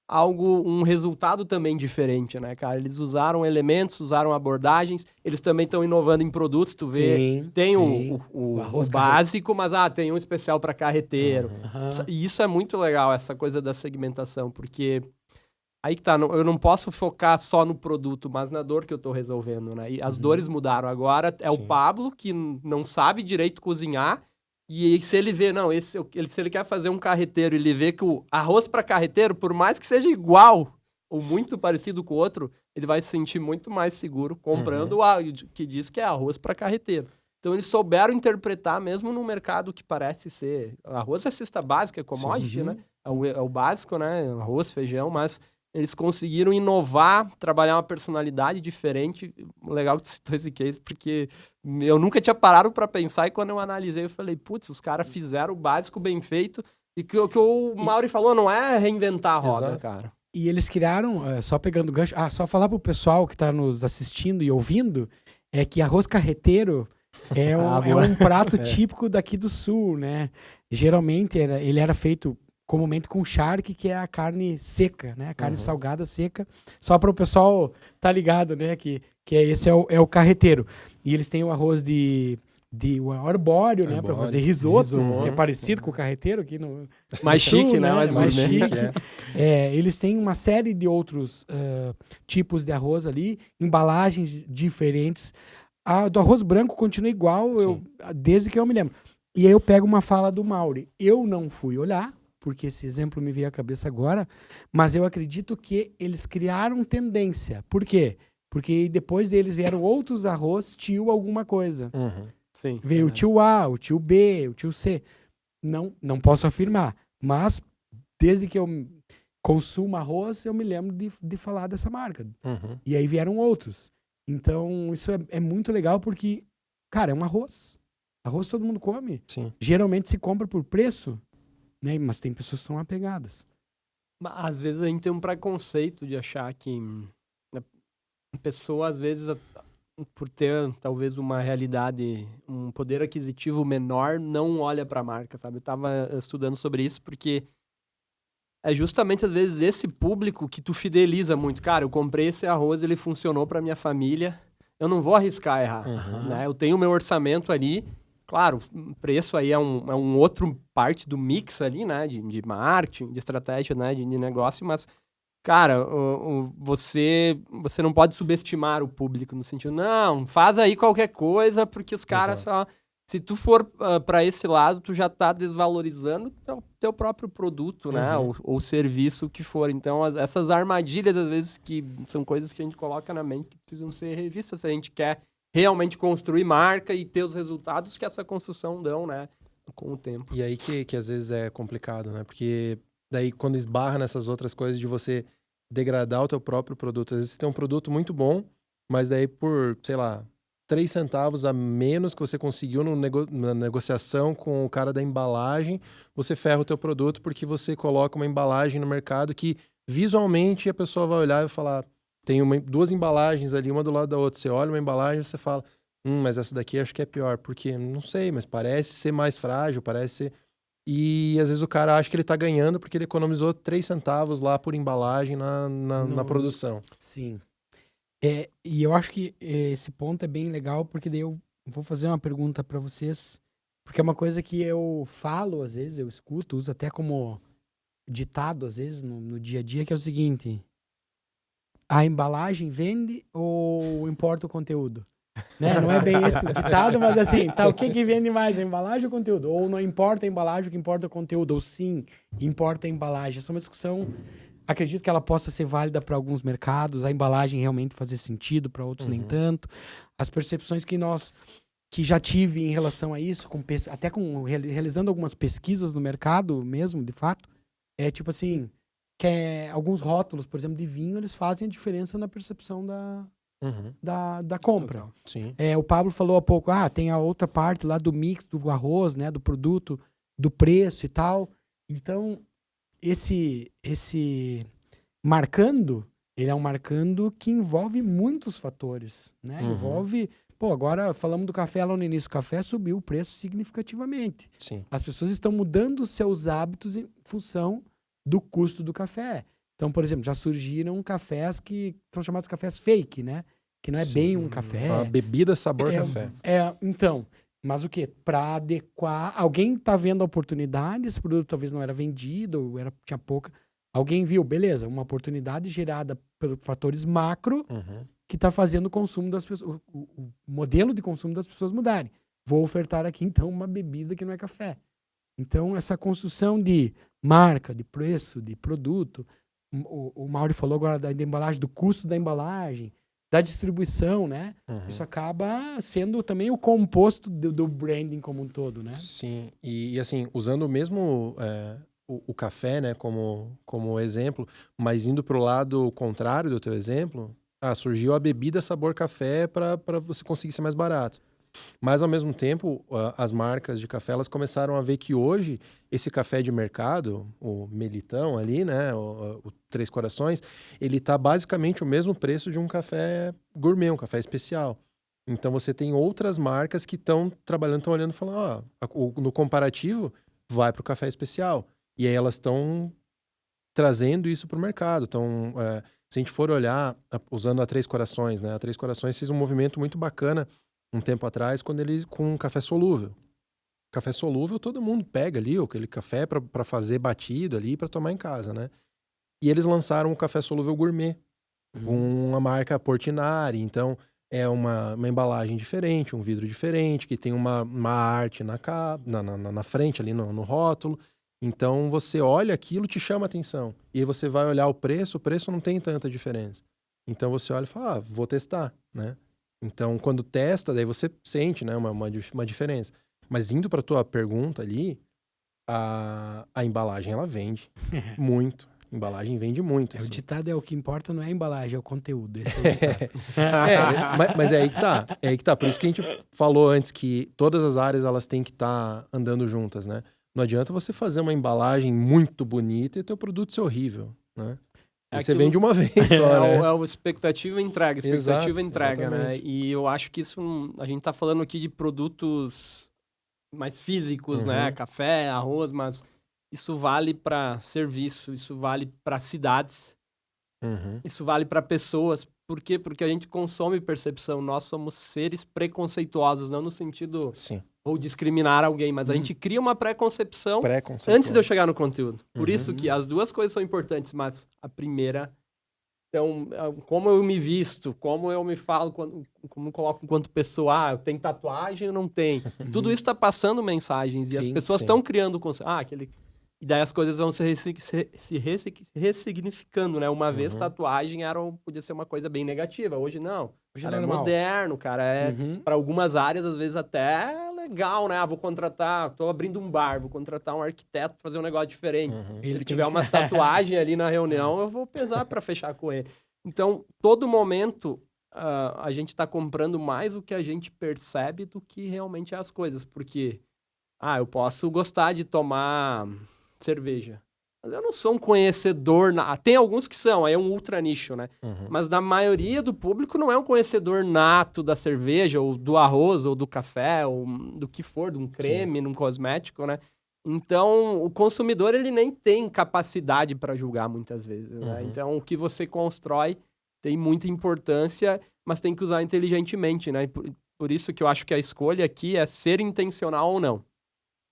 um resultado também diferente, né, cara? Eles usaram elementos, usaram abordagens, eles também estão inovando em produtos, tu vê, tem o arroz básico, mas tem um especial para carreteiro. E isso é muito legal, essa coisa da segmentação, porque aí que tá, eu não posso focar só no produto, mas na dor que eu tô resolvendo, né? E as dores mudaram. Agora é o Pablo, que não sabe direito cozinhar, e se ele vê, se ele quer fazer um carreteiro e ele vê que o arroz para carreteiro, por mais que seja igual ou muito parecido com o outro, ele vai se sentir muito mais seguro comprando o que diz que é arroz para carreteiro. Então eles souberam interpretar, mesmo num mercado que parece ser... Arroz é cesta básica, é commodity, né? É o básico, né? Arroz, feijão, mas eles conseguiram inovar, trabalhar uma personalidade diferente. Legal que tu citou esse case, porque eu nunca tinha parado para pensar, e quando eu analisei, eu falei, putz, os caras fizeram o básico bem feito, e que o Mauri falou, não é reinventar a roda, cara. E eles criaram, só pegando gancho, só falar pro pessoal que tá nos assistindo e ouvindo, é que arroz carreteiro é um prato típico daqui do sul, né? Geralmente ele era feito comumente com charque, que é a carne seca, né? A carne salgada seca. Só para o pessoal tá ligado, né? Que esse é o carreteiro. E eles têm o arroz de arbóreo, né? Para fazer risoto, que é parecido com o carreteiro aqui no... Mais chique, né? Mais chique. Eles têm uma série de outros tipos de arroz ali, embalagens diferentes. A do arroz branco continua igual, desde que eu me lembro. E aí eu pego uma fala do Mauri. Eu não fui olhar, porque esse exemplo me veio à cabeça agora, mas eu acredito que eles criaram tendência. Por quê? Porque depois deles vieram outros arroz tio alguma coisa. Sim. Veio o tio A, o tio B, o tio C. Não posso afirmar, mas desde que eu consumo arroz, eu me lembro de falar dessa marca. E aí vieram outros. Então, isso é muito legal porque, cara, é um arroz. Arroz todo mundo come. Sim. Geralmente se compra por preço, né? Mas tem pessoas que são apegadas. Às vezes a gente tem um preconceito de achar que a pessoa, às vezes, por ter talvez uma realidade, um poder aquisitivo menor, não olha para a marca, sabe? Eu tava estudando sobre isso porque é justamente, às vezes, esse público que tu fideliza muito. Cara, eu comprei esse arroz, ele funcionou para minha família, eu não vou arriscar errar, né? Eu tenho o meu orçamento ali. Claro, o preço aí é um outro parte do mix ali, né, de marketing, de estratégia, né, de negócio, mas, cara, você não pode subestimar o público no sentido, não, faz aí qualquer coisa, porque os caras só... Se tu for para esse lado, tu já tá desvalorizando teu próprio produto, né, ou serviço que for. Então, essas armadilhas, às vezes, que são coisas que a gente coloca na mente que precisam ser revistas se a gente quer realmente construir marca e ter os resultados que essa construção dão, né? com o tempo. E aí que às vezes é complicado, né? Porque daí quando esbarra nessas outras coisas de você degradar o teu próprio produto. Às vezes você tem um produto muito bom, mas daí por, sei lá, 3 centavos a menos que você conseguiu na negociação com o cara da embalagem, você ferra o teu produto porque você coloca uma embalagem no mercado que visualmente a pessoa vai olhar e falar, tem 2 embalagens ali, uma do lado da outra. Você olha uma embalagem e você fala, mas essa daqui acho que é pior, porque não sei, mas parece ser mais frágil, parece ser... E às vezes o cara acha que ele tá ganhando porque ele economizou 3 centavos lá por embalagem na produção. Sim. E eu acho que esse ponto é bem legal, porque daí eu vou fazer uma pergunta para vocês, porque é uma coisa que eu falo, às vezes, eu escuto, uso até como ditado, às vezes, no dia a dia, que é o seguinte: a embalagem vende ou importa o conteúdo? Né? Não é bem esse o ditado, mas assim, tá, o que vende mais, a embalagem ou o conteúdo? Ou não importa a embalagem, o que importa é o conteúdo? Ou sim, importa a embalagem? Essa é uma discussão, acredito que ela possa ser válida para alguns mercados, a embalagem realmente fazer sentido, para outros nem tanto. As percepções que já tive em relação a isso, até realizando algumas pesquisas no mercado mesmo, de fato, é tipo assim, alguns rótulos, por exemplo, de vinho, eles fazem a diferença na percepção da compra. Total. Sim. O Pablo falou há pouco, tem a outra parte lá do mix, do arroz, né, do produto, do preço e tal. Então, esse marcando, ele é um marcando que envolve muitos fatores, né? Envolve... agora falamos do café lá no início. O café subiu o preço significativamente. Sim. As pessoas estão mudando os seus hábitos em função do custo do café. Então, por exemplo, já surgiram cafés que são chamados cafés fake, né? Que não é bem um café. Uma bebida sabor café. Então, mas o quê? Para adequar... Alguém está vendo a oportunidade, esse produto talvez não era vendido, ou tinha pouca. Alguém viu, beleza, uma oportunidade gerada por fatores macro que está fazendo o consumo das pessoas, o modelo de consumo das pessoas mudarem. Vou ofertar aqui, então, uma bebida que não é café. Então, essa construção de marca, de preço, de produto... O Mauri falou agora da embalagem, do custo da embalagem, da distribuição, né? Isso acaba sendo também o composto do branding como um todo, né? Sim, e assim, usando o mesmo o café, né, como exemplo, mas indo pro lado contrário do teu exemplo, surgiu a bebida sabor café para você conseguir ser mais barato. Mas, ao mesmo tempo, as marcas de café, elas começaram a ver que hoje, esse café de mercado, o Melitão ali, né, o Três Corações, ele tá basicamente o mesmo preço de um café gourmet, um café especial. Então, você tem outras marcas que estão trabalhando, estão olhando e falando, no comparativo, vai pro café especial. E aí, elas estão trazendo isso pro mercado. Então, se a gente for olhar, usando a Três Corações, né, a Três Corações fez um movimento muito bacana um tempo atrás, quando eles com um café solúvel. Café solúvel, todo mundo pega ali, aquele café para fazer batido ali, para tomar em casa, né? E eles lançaram um café solúvel gourmet, com uma marca Portinari. Então, é uma embalagem diferente, um vidro diferente, que tem uma arte na frente ali, no rótulo. Então, você olha aquilo, te chama a atenção. E aí você vai olhar o preço não tem tanta diferença. Então, você olha e fala, vou testar, né? Então, quando testa, daí você sente, né, uma diferença. Mas indo para tua pergunta ali, a embalagem, ela vende muito. A embalagem vende muito. O ditado é o que importa não é a embalagem, é o conteúdo. Esse é o ditado. Mas é aí que tá. É aí que tá. Por isso que a gente falou antes que todas as áreas, elas têm que estar andando juntas, né? Não adianta você fazer uma embalagem muito bonita e teu produto ser horrível, né? Você vende uma vez só, né? É o expectativa e entrega, expectativa e entrega, exatamente. né? E eu acho que isso, a gente tá falando aqui de produtos mais físicos, né? Café, arroz, mas isso vale para serviço, isso vale para cidades, isso vale para pessoas. Por quê? Porque a gente consome percepção, nós somos seres preconceituosos, não no sentido... Sim. Ou discriminar alguém, mas a gente cria uma preconcepção antes de eu chegar no conteúdo. Por isso que as duas coisas são importantes, mas a primeira, então, como eu me visto, como eu me falo, como eu coloco enquanto pessoa, eu tenho tatuagem ou não tenho. Tudo isso está passando mensagens e as pessoas estão criando aquele... E daí as coisas vão se ressignificando, né? Uma vez tatuagem podia ser uma coisa bem negativa, hoje não. Hoje é moderno, cara. Para algumas áreas, às vezes, até legal, né? Vou contratar, tô abrindo um bar, vou contratar um arquiteto pra fazer um negócio diferente. Ele tiver umas tatuagens ali na reunião, eu vou pesar para fechar com ele. Então, todo momento, a gente tá comprando mais o que a gente percebe do que realmente é as coisas. Porque, eu posso gostar de tomar cerveja. Mas eu não sou um conhecedor... Tem alguns que são, aí é um ultra nicho, né? Mas na maioria do público não é um conhecedor nato da cerveja, ou do arroz, ou do café, ou do que for, de um creme, num cosmético, né? Então, o consumidor, ele nem tem capacidade para julgar muitas vezes, né? Então, o que você constrói tem muita importância, mas tem que usar inteligentemente, né? Por isso que eu acho que a escolha aqui é ser intencional ou não.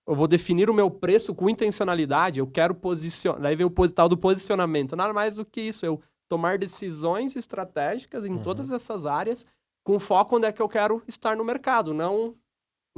Eu vou definir o meu preço com intencionalidade, eu quero posicionar... Daí vem o tal do posicionamento. Nada mais do que isso, eu tomar decisões estratégicas em todas essas áreas, com foco onde é que eu quero estar no mercado, não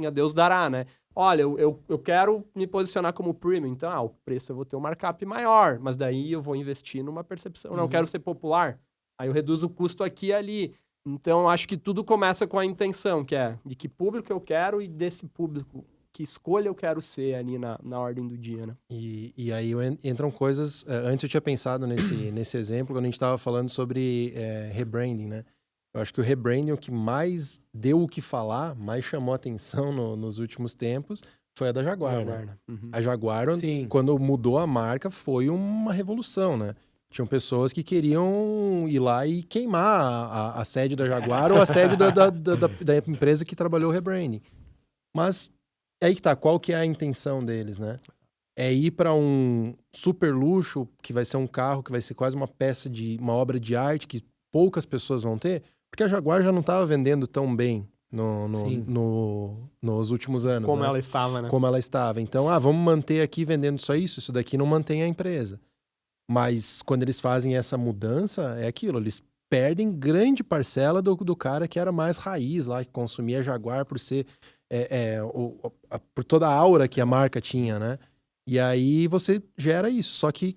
a Deus dará, né? Olha, eu quero me posicionar como premium, então, o preço eu vou ter um markup maior, mas daí eu vou investir numa percepção. Não, eu quero ser popular, aí eu reduzo o custo aqui e ali. Então, eu acho que tudo começa com a intenção, que é de que público eu quero e desse público, que escolha eu quero ser ali na ordem do dia, né? E aí entram coisas... Antes eu tinha pensado nesse exemplo, quando a gente estava falando sobre rebranding, né? Eu acho que o rebranding, o que mais deu o que falar, mais chamou atenção nos últimos tempos, foi a da Jaguar, né? A Jaguar, quando mudou a marca, foi uma revolução, né? Tinham pessoas que queriam ir lá e queimar a sede da Jaguar ou a sede da empresa que trabalhou o rebranding. Mas aí que tá, qual que é a intenção deles, né? É ir para um super luxo, que vai ser um carro, que vai ser quase uma obra de arte, que poucas pessoas vão ter, porque a Jaguar já não estava vendendo tão bem nos últimos anos. Como né? ela estava, né? Como ela estava. Então, vamos manter aqui vendendo só isso daqui não mantém a empresa. Mas quando eles fazem essa mudança, é aquilo, eles perdem grande parcela do cara que era mais raiz lá, que consumia Jaguar por ser... por toda a aura que a marca tinha, né? E aí você gera isso. Só que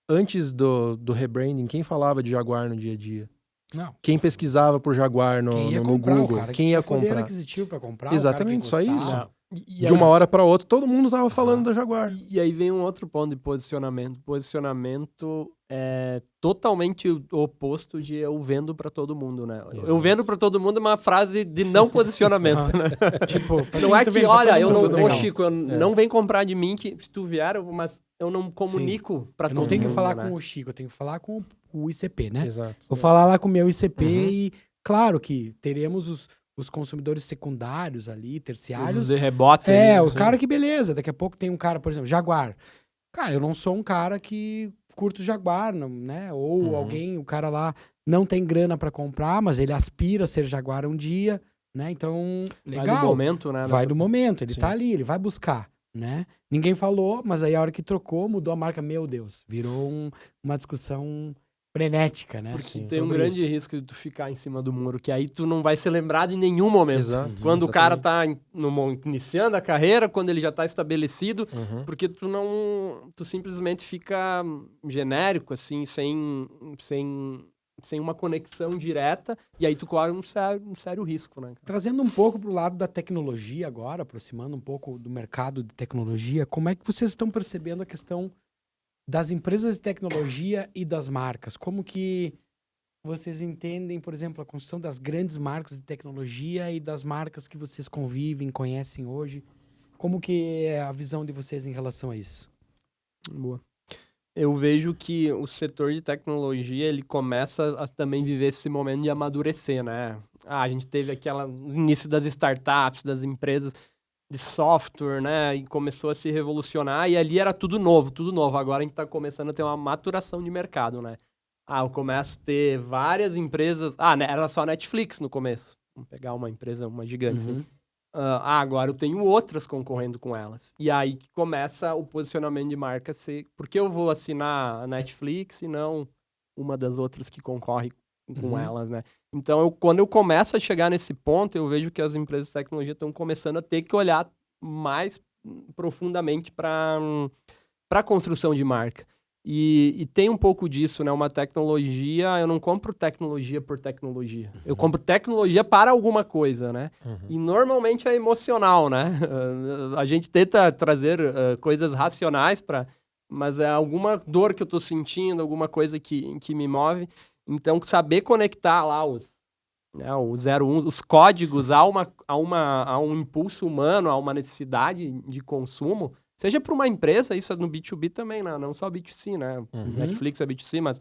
antes do rebranding, quem falava de Jaguar no dia a dia? Não. Quem pesquisava por Jaguar no Google? Quem ia comprar? Poder aquisitivo para comprar. Exatamente, só isso. De uma hora para outra, todo mundo tava falando da Jaguar. E aí vem um outro ponto de posicionamento. Posicionamento é totalmente o oposto de eu vendo para todo mundo, né? Exato. Eu vendo para todo mundo é uma frase de não posicionamento, né? Tipo, não é que, olha, eu não, Chico, não vem comprar de mim, que se tu vier, mas eu não comunico para todo mundo. Eu não tenho que falar né? com o Chico, eu tenho que falar com o ICP, né? Exato. Vou falar lá com o meu ICP e, claro que teremos os consumidores secundários ali, terciários. Os de rebote. O cara que beleza. Daqui a pouco tem um cara, por exemplo, Jaguar. Cara, eu não sou um cara que curto Jaguar, né? Ou o cara lá não tem grana pra comprar, mas ele aspira a ser Jaguar um dia, né? Então, legal. Vai do momento, né? Vai do momento, ele tá ali, ele vai buscar, né? Ninguém falou, mas aí a hora que trocou, mudou a marca, meu Deus. Virou uma discussão frenética, né? Porque tem um grande risco de tu ficar em cima do muro, que aí tu não vai ser lembrado em nenhum momento. Exato, quando o cara tá iniciando a carreira, quando ele já tá estabelecido, porque tu simplesmente fica genérico, assim, sem uma conexão direta, e aí tu corre um sério risco, né? Trazendo um pouco pro lado da tecnologia agora, aproximando um pouco do mercado de tecnologia, como é que vocês estão percebendo a questão das empresas de tecnologia e das marcas? Como que vocês entendem, por exemplo, a construção das grandes marcas de tecnologia e das marcas que vocês convivem, conhecem hoje? Como que é a visão de vocês em relação a isso? Boa. Eu vejo que o setor de tecnologia, ele começa a também viver esse momento de amadurecer, né? A gente teve o início das startups, das empresas de software, né? E começou a se revolucionar e ali era tudo novo. Agora a gente tá começando a ter uma maturação de mercado, né? Eu começo a ter várias empresas... era só Netflix no começo. Vamos pegar uma empresa, uma gigante, assim. Agora eu tenho outras concorrendo com elas. E aí que começa o posicionamento de marca ser... Por que eu vou assinar a Netflix e não uma das outras que concorre com elas, né? Então, quando eu começo a chegar nesse ponto, eu vejo que as empresas de tecnologia estão começando a ter que olhar mais profundamente para a construção de marca. E tem um pouco disso, né? Uma tecnologia, eu não compro tecnologia por tecnologia. Eu compro tecnologia para alguma coisa, né? E normalmente é emocional, né? A gente tenta trazer coisas racionais mas é alguma dor que eu tô sentindo, alguma coisa que me move. Então, saber conectar lá o 01, os códigos a um impulso humano, a uma necessidade de consumo, seja para uma empresa, isso é no B2B também, né? Não só B2C, né? Netflix é B2C, mas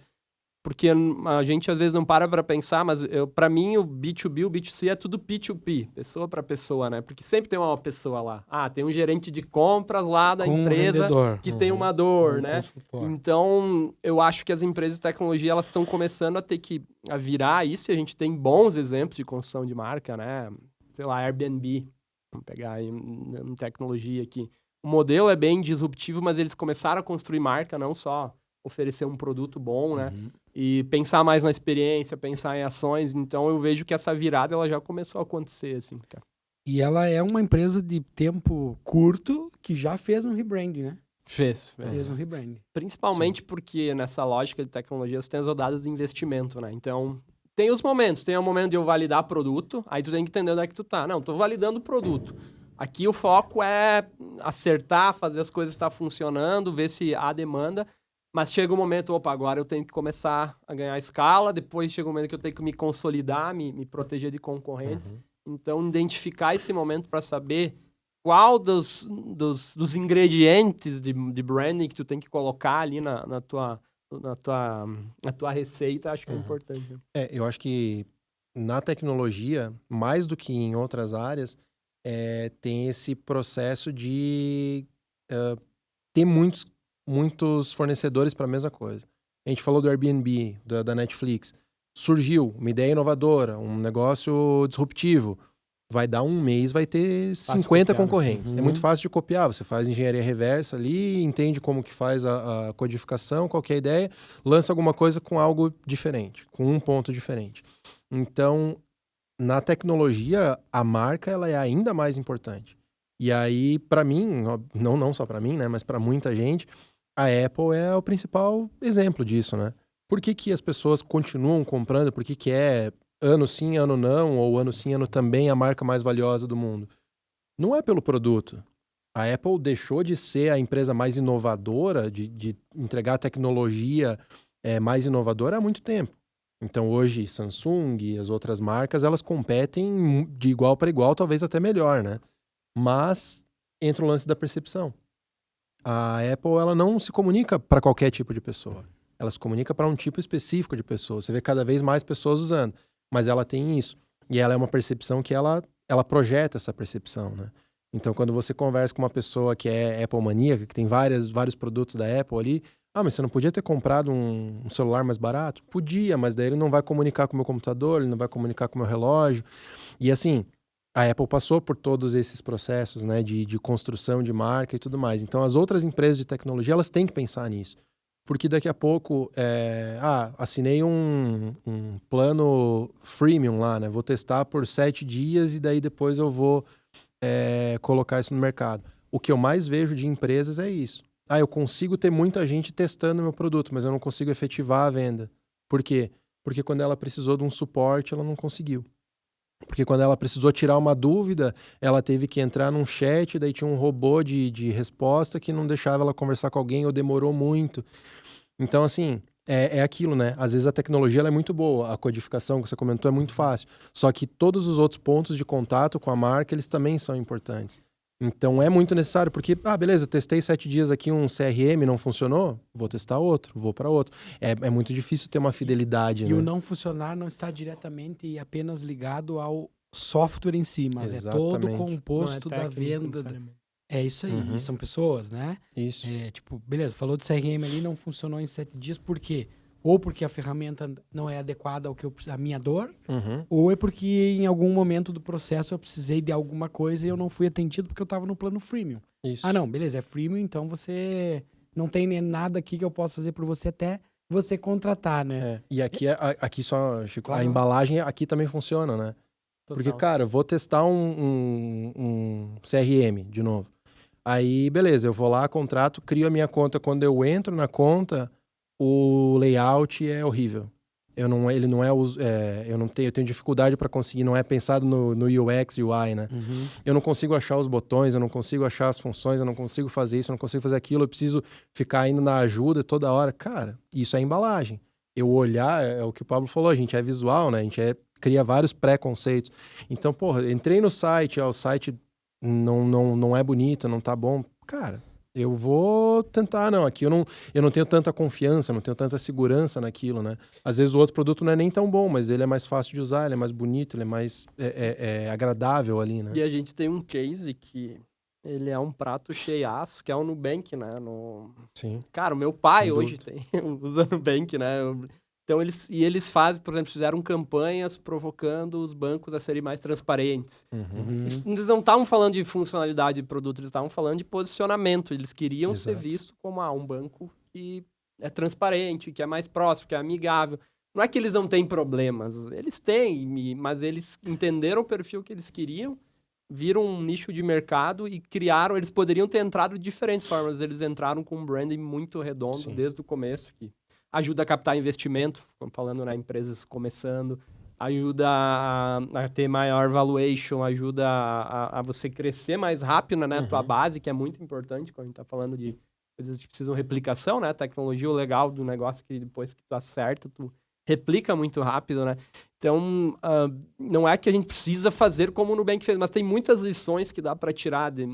porque a gente às vezes não para pensar, mas para mim o B2B, o B2C é tudo P2P, pessoa para pessoa, né? Porque sempre tem uma pessoa lá. Tem um gerente de compras lá da empresa que tem uma dor, né? Consultor. Então, eu acho que as empresas de tecnologia, elas estão começando a virar isso, e a gente tem bons exemplos de construção de marca, né? Sei lá, Airbnb, vamos pegar aí em tecnologia aqui. O modelo é bem disruptivo, mas eles começaram a construir marca, não só oferecer um produto bom, né? E pensar mais na experiência, pensar em ações. Então, eu vejo que essa virada, ela já começou a acontecer, assim, cara. E ela é uma empresa de tempo curto que já fez um rebranding, né? Fez. Fez um rebranding. Principalmente porque nessa lógica de tecnologia, você tem as rodadas de investimento, né? Então, tem os momentos. Tem o momento de eu validar produto, aí tu tem que entender onde é que tu tá. Não, tô validando o produto. Aqui o foco é acertar, fazer as coisas estar funcionando, ver se há demanda. Mas chega um momento, agora eu tenho que começar a ganhar escala, depois chega um momento que eu tenho que me consolidar, me proteger de concorrentes. Então, identificar esse momento para saber qual dos ingredientes de branding que tu tem que colocar ali na tua receita, acho que é importante. Eu acho que na tecnologia, mais do que em outras áreas, tem esse processo de ter muitos fornecedores para a mesma coisa. A gente falou do Airbnb, da Netflix. Surgiu uma ideia inovadora, um negócio disruptivo. Vai dar um mês, vai ter 50 concorrentes. É muito fácil de copiar. Você faz engenharia reversa ali, entende como que faz a codificação, qual que é a ideia, lança alguma coisa com algo diferente, com um ponto diferente. Então, na tecnologia, a marca ela é ainda mais importante. E aí, para mim, não só para mim, né, mas para muita gente, a Apple é o principal exemplo disso, né? Por que as pessoas continuam comprando? Por que é ano sim, ano não, ou ano sim, ano também a marca mais valiosa do mundo? Não é pelo produto. A Apple deixou de ser a empresa mais inovadora, de entregar tecnologia mais inovadora há muito tempo. Então hoje Samsung e as outras marcas, elas competem de igual para igual, talvez até melhor, né? Mas entra o lance da percepção. A Apple, ela não se comunica para qualquer tipo de pessoa. Ela se comunica para um tipo específico de pessoa. Você vê cada vez mais pessoas usando. Mas ela tem isso. E ela é uma percepção que ela projeta essa percepção, né? Então, quando você conversa com uma pessoa que é Apple maníaca, que tem vários produtos da Apple ali, mas você não podia ter comprado um celular mais barato? Podia, mas daí ele não vai comunicar com o meu computador, ele não vai comunicar com o meu relógio. E assim, a Apple passou por todos esses processos, né, de construção de marca e tudo mais. Então, as outras empresas de tecnologia, elas têm que pensar nisso. Porque daqui a pouco, assinei um plano freemium lá, né? Vou testar por 7 dias e daí depois eu vou colocar isso no mercado. O que eu mais vejo de empresas é isso. Eu consigo ter muita gente testando meu produto, mas eu não consigo efetivar a venda. Por quê? Porque quando ela precisou de um suporte, ela não conseguiu. Porque quando ela precisou tirar uma dúvida, ela teve que entrar num chat, daí tinha um robô de resposta que não deixava ela conversar com alguém ou demorou muito. Então, assim, é aquilo, né? Às vezes a tecnologia ela é muito boa, a codificação que você comentou é muito fácil. Só que todos os outros pontos de contato com a marca, eles também são importantes. Então é muito necessário, porque, beleza, testei 7 dias aqui um CRM, não funcionou, vou testar outro, vou para outro. É muito difícil ter uma fidelidade, né? E o não funcionar não está diretamente e apenas ligado ao software em si, mas Exatamente. É todo o composto da venda. É isso aí, são pessoas, né? Isso. Beleza, falou de CRM ali, não funcionou em 7 dias, por quê? Ou porque a ferramenta não é adequada ao que a minha dor, ou é porque em algum momento do processo eu precisei de alguma coisa e eu não fui atendido porque eu estava no plano freemium. Isso. Não, beleza, é freemium, então você não tem nem nada aqui que eu possa fazer por você até você contratar, né? E aqui só, Chico, Claro. A embalagem aqui também funciona, né? Total. Porque, cara, eu vou testar um CRM de novo. Aí, beleza, eu vou lá, contrato, crio a minha conta. Quando eu entro na conta, o layout é horrível. Ele não é, eu tenho dificuldade para conseguir, não é pensado no UX, UI, né? Eu não consigo achar os botões, eu não consigo achar as funções, eu não consigo fazer isso, eu não consigo fazer aquilo, eu preciso ficar indo na ajuda toda hora. Cara, isso é embalagem. Eu olhar, é o que o Pablo falou, a gente é visual, né? A gente cria vários preconceitos. Então, porra, entrei no site, o site não é bonito, não tá bom. Cara, eu vou tentar, aqui eu não tenho tanta confiança, não tenho tanta segurança naquilo, né? Às vezes o outro produto não é nem tão bom, mas ele é mais fácil de usar, ele é mais bonito, ele é mais agradável ali, né? E a gente tem um case que ele é um prato cheiaço, que é o Nubank, né? Sim. Cara, o meu pai Sem hoje usa Nubank, né? Então eles fazem, por exemplo, fizeram campanhas provocando os bancos a serem mais transparentes. Eles não estavam falando de funcionalidade de produto, eles estavam falando de posicionamento. Eles queriam ser vistos como um banco que é transparente, que é mais próximo, que é amigável. Não é que eles não têm problemas, eles têm, mas eles entenderam o perfil que eles queriam, viram um nicho de mercado e criaram. Eles poderiam ter entrado de diferentes formas, eles entraram com um branding muito redondo desde o começo, que ajuda a captar investimento, falando, né, empresas começando, ajuda a ter maior valuation, ajuda a você crescer mais rápido, né, tua base, que é muito importante quando a gente tá falando de coisas que precisam replicação, né, tecnologia, o legal do negócio que depois que tu acerta, tu replica muito rápido, né. Então, não é que a gente precisa fazer como o Nubank fez, mas tem muitas lições que dá para tirar de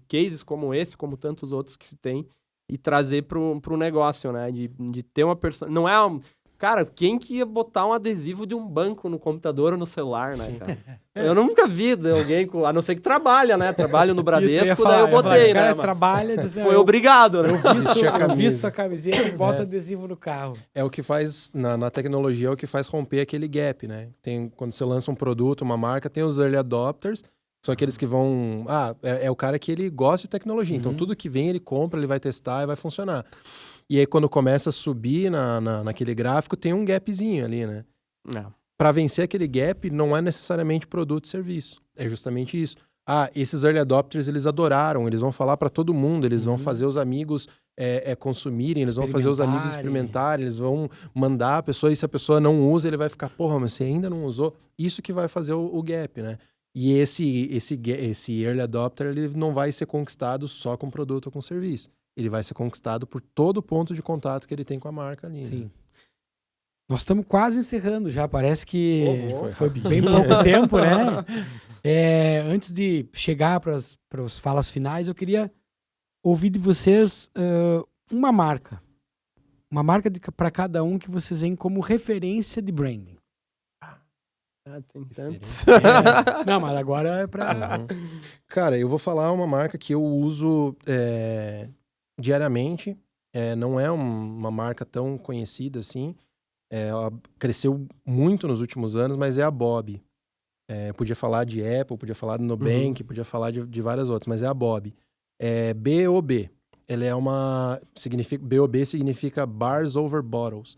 cases como esse, como tantos outros que se tem, e trazer pro negócio, né? De ter uma pessoa... Não é... Cara, quem que ia botar um adesivo de um banco no computador ou no celular, né, cara? Eu nunca vi alguém, a não ser que trabalha, né? Trabalho no Bradesco, daí eu botei, né? Trabalha, foi obrigado, né? Eu visto a camiseta e boto adesivo no carro. É o que faz, na tecnologia, é o que faz romper aquele gap, né? Quando você lança um produto, uma marca, tem os early adopters, são aqueles que vão... é o cara que ele gosta de tecnologia. Então, tudo que vem, ele compra, ele vai testar e vai funcionar. E aí, quando começa a subir naquele gráfico, tem um gapzinho ali, né? Para vencer aquele gap, não é necessariamente produto e serviço. É justamente isso. Esses early adopters, eles adoraram. Eles vão falar para todo mundo. Eles vão fazer os amigos consumirem. Eles vão fazer os amigos experimentarem. Eles vão mandar a pessoa. E se a pessoa não usa, ele vai ficar... Porra, mas você ainda não usou? Isso que vai fazer o gap, né? E esse early adopter, ele não vai ser conquistado só com produto ou com serviço. Ele vai ser conquistado por todo o ponto de contato que ele tem com a marca ali. Sim. Né? Nós estamos quase encerrando já. Parece que foi bem pouco tempo, né? Antes de chegar para os falas finais, eu queria ouvir de vocês uma marca. Uma marca para cada um que vocês veem como referência de branding. Tem tantos. Não, mas agora é pra... Cara, eu vou falar uma marca que eu uso diariamente. Não é uma marca tão conhecida assim. Ela cresceu muito nos últimos anos, mas é a Bob. Podia falar de Apple, podia falar do Nubank, podia falar de várias outras, mas é a Bob. BOB. Ela é BOB significa Bars Over Bottles.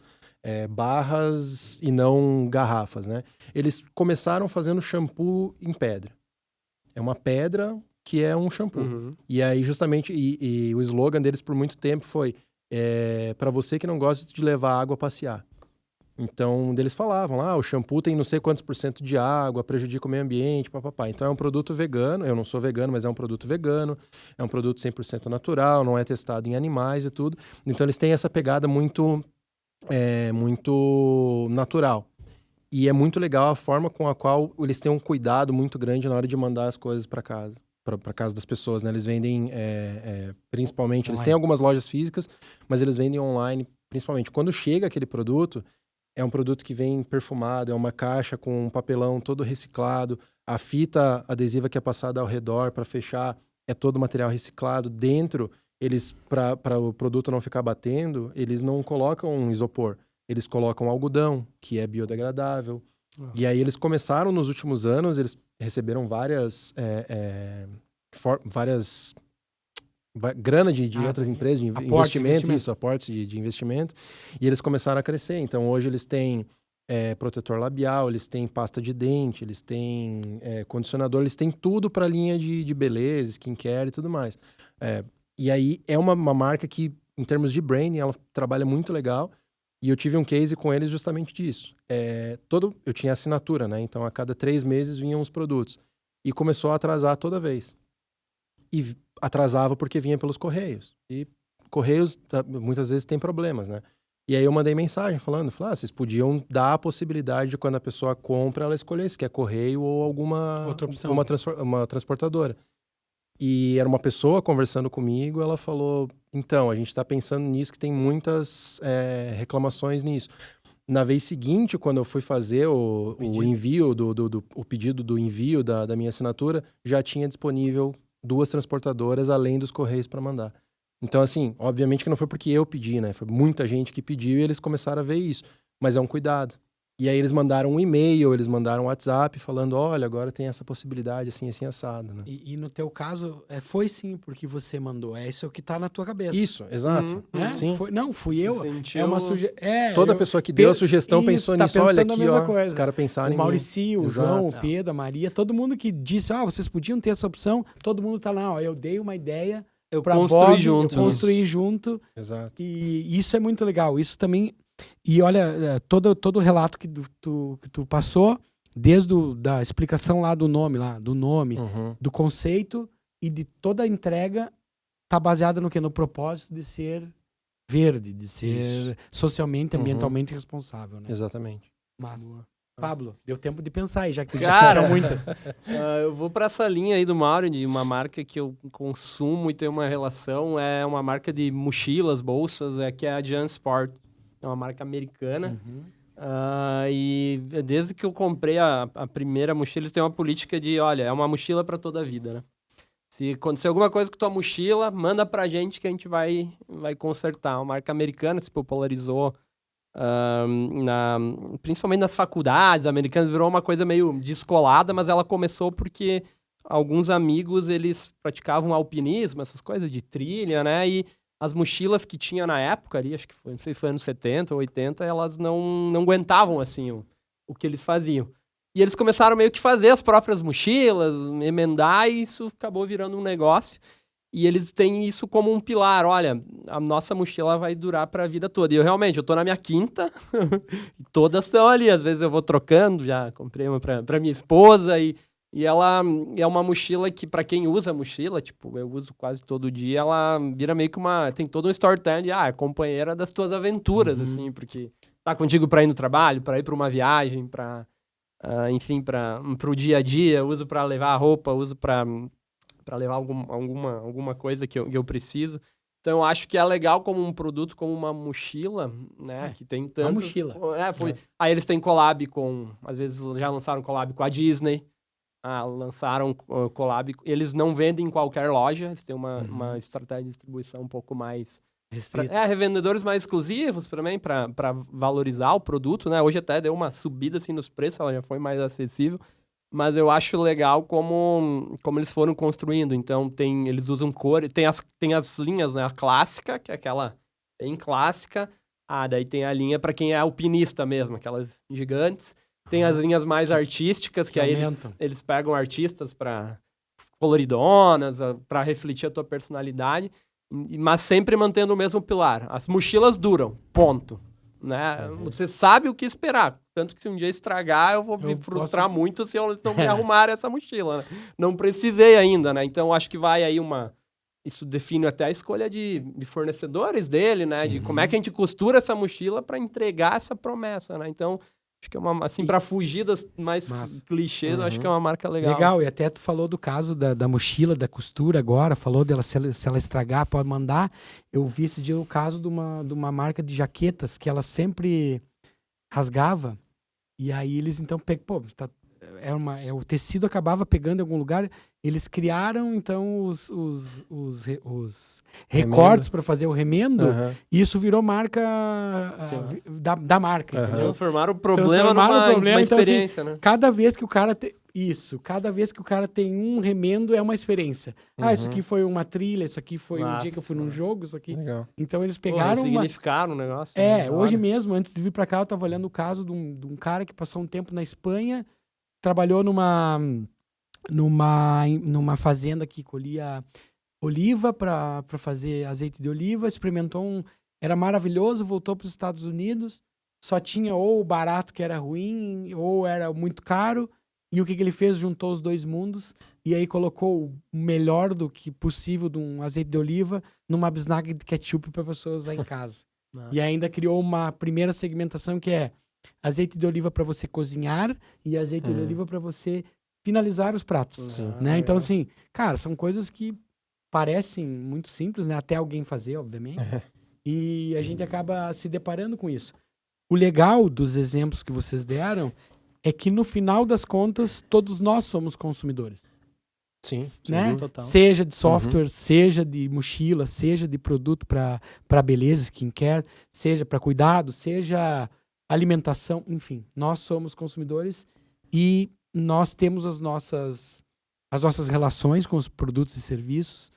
Barras e não garrafas, né? Eles começaram fazendo shampoo em pedra. É uma pedra que é um shampoo. E aí, justamente, e o slogan deles por muito tempo foi para você que não gosta de levar água a passear. Então, eles falavam lá, o shampoo tem não sei quantos % de água, prejudica o meio ambiente, papapá. Então, é um produto vegano. Eu não sou vegano, mas é um produto vegano. É um produto 100% natural, não é testado em animais e tudo. Então, eles têm essa pegada muito natural. E é muito legal a forma com a qual eles têm um cuidado muito grande na hora de mandar as coisas para casa. Para casa das pessoas, né? Eles vendem principalmente... Online. Eles têm algumas lojas físicas, mas eles vendem online, principalmente. Quando chega aquele produto, é um produto que vem perfumado, é uma caixa com um papelão todo reciclado, a fita adesiva que é passada ao redor para fechar é todo material reciclado. Dentro, eles, para o produto não ficar batendo, eles não colocam um isopor. Eles colocam algodão, que é biodegradável. E aí eles começaram nos últimos anos, eles receberam várias grana de outras empresas, de investimento, aportes de investimento. E eles começaram a crescer. Então hoje eles têm protetor labial, eles têm pasta de dente, eles têm condicionador, eles têm tudo para a linha de beleza, skincare e tudo mais. E aí é uma marca que em termos de branding, ela trabalha muito legal. E eu tive um case com eles justamente disso. Eu tinha assinatura, né? Então, a cada 3 meses vinham os produtos. E começou a atrasar toda vez. E atrasava porque vinha pelos correios. E correios, muitas vezes, tem problemas, né? E aí eu mandei mensagem falando, vocês podiam dar a possibilidade de quando a pessoa compra, ela escolher se quer correio ou alguma outra opção, uma transportadora. E era uma pessoa conversando comigo, ela falou, então, a gente está pensando nisso, que tem muitas reclamações nisso. Na vez seguinte, quando eu fui fazer o envio, o pedido do envio da minha assinatura, já tinha disponível 2 transportadoras, além dos correios para mandar. Então, assim, obviamente que não foi porque eu pedi, né? Foi muita gente que pediu e eles começaram a ver isso. Mas é um cuidado. E aí eles mandaram um e-mail, eles mandaram um WhatsApp falando, olha, agora tem essa possibilidade assim, assim, assado, né? E no teu caso, foi sim porque você mandou. É isso que tá na tua cabeça. Isso, exato. Né? Sim. Não, fui eu. Sentiu... É uma Toda pessoa que deu a sugestão pensou tá nisso. Olha pensando a aqui, mesma ó. coisa. Os caras pensaram O Mauricio, o João, o Pedro, a Maria, todo mundo que disse, vocês podiam ter essa opção, todo mundo tá lá, eu dei uma ideia. Eu pra construí junto. Exato. E isso é muito legal. Isso também. E olha, todo o relato que tu passou, desde da explicação lá do nome, do conceito e de toda a entrega, tá baseada no quê? No propósito de ser verde, de ser socialmente, ambientalmente responsável, né? Exatamente. Mas, Pablo, deu tempo de pensar aí, já que tu Cara, disse que tinha muitas. Eu vou pra essa linha aí do Mauro, de uma marca que eu consumo e tenho uma relação, é uma marca de mochilas, bolsas, que é a JanSport. É uma marca americana. E desde que eu comprei a primeira mochila, eles têm uma política de, olha, é uma mochila pra toda a vida, né? Se acontecer alguma coisa com tua mochila, manda pra gente que a gente vai consertar. Uma marca americana se popularizou principalmente nas faculdades americanas, virou uma coisa meio descolada, mas ela começou porque alguns amigos, eles praticavam alpinismo, essas coisas de trilha, né? E as mochilas que tinha na época ali, acho que foi, não sei se foi anos 70 ou 80, elas não aguentavam, assim, o que eles faziam. E eles começaram meio que fazer as próprias mochilas, emendar, e isso acabou virando um negócio. E eles têm isso como um pilar. Olha, a nossa mochila vai durar para a vida toda. E eu tô na minha 5ª, e todas estão ali. Às vezes eu vou trocando, já comprei uma para minha esposa, e ela é uma mochila que, para quem usa a mochila, tipo, eu uso quase todo dia, ela vira meio que tem todo um storytelling de, é companheira das tuas aventuras, assim, porque tá contigo para ir no trabalho, para ir para uma viagem, enfim, para o dia a dia, uso para levar roupa, uso para levar alguma coisa que eu preciso. Então, eu acho que é legal como um produto, como uma mochila, né? Que tem tanto... Uma mochila. Aí eles têm collab às vezes já lançaram collab com a Disney. Lançaram collab... Eles não vendem em qualquer loja. Eles têm uma estratégia de distribuição um pouco mais... revendedores mais exclusivos também, para valorizar o produto, né? Hoje até deu uma subida assim nos preços, ela já foi mais acessível. Mas eu acho legal como eles foram construindo. Então, eles usam cor... Tem as linhas, né? A clássica, que é aquela bem clássica. Daí tem a linha para quem é alpinista mesmo, aquelas gigantes. Tem as linhas mais artísticas, que aí eles pegam artistas para coloridonas, para refletir a tua personalidade. Mas sempre mantendo o mesmo pilar. As mochilas duram, ponto. Né? Você sabe o que esperar. Tanto que se um dia estragar, eu vou me frustrar muito se eles não me arrumarem essa mochila. Né? Não precisei ainda, né? Então, acho que vai aí Isso define até a escolha de fornecedores dele, né? Sim. De como é que a gente costura essa mochila para entregar essa promessa, né? Então, acho que é para fugir das mais clichês, eu acho que é uma marca legal. Legal, e até tu falou do caso da mochila, da costura agora, falou dela, se ela estragar, pode mandar. Eu vi esse dia o caso de uma marca de jaquetas que ela sempre rasgava, e aí eles então o tecido acabava pegando em algum lugar, eles criaram então os recortes para fazer o remendo, e isso virou marca da marca. Entendeu? Transformaram o problema numa experiência, então, assim, né? Cada vez que o cara tem um remendo é uma experiência. Isso aqui foi uma trilha, isso aqui foi um dia que eu fui num jogo, isso aqui. Legal. Então eles pegaram significaram o negócio. Hoje mesmo, antes de vir para cá, eu tava olhando o caso de um cara que passou um tempo na Espanha, trabalhou numa fazenda que colhia oliva para fazer azeite de oliva, experimentou era maravilhoso, voltou para os Estados Unidos, só tinha ou barato que era ruim, ou era muito caro, e o que ele fez? Juntou os dois mundos, e aí colocou o melhor do que possível de um azeite de oliva numa bisnaga de ketchup para pessoas usar em casa. E ainda criou uma primeira segmentação que é azeite de oliva para você cozinhar e azeite de oliva para você finalizar os pratos. Né? Então, assim, cara, são coisas que parecem muito simples, né? Até alguém fazer, obviamente. E a gente acaba se deparando com isso. O legal dos exemplos que vocês deram é que, no final das contas, todos nós somos consumidores. Sim, né? Total. Seja de software, seja de mochila, seja de produto para beleza, skincare, seja para cuidado, seja alimentação, enfim. Nós somos consumidores e nós temos as nossas relações com os produtos e serviços.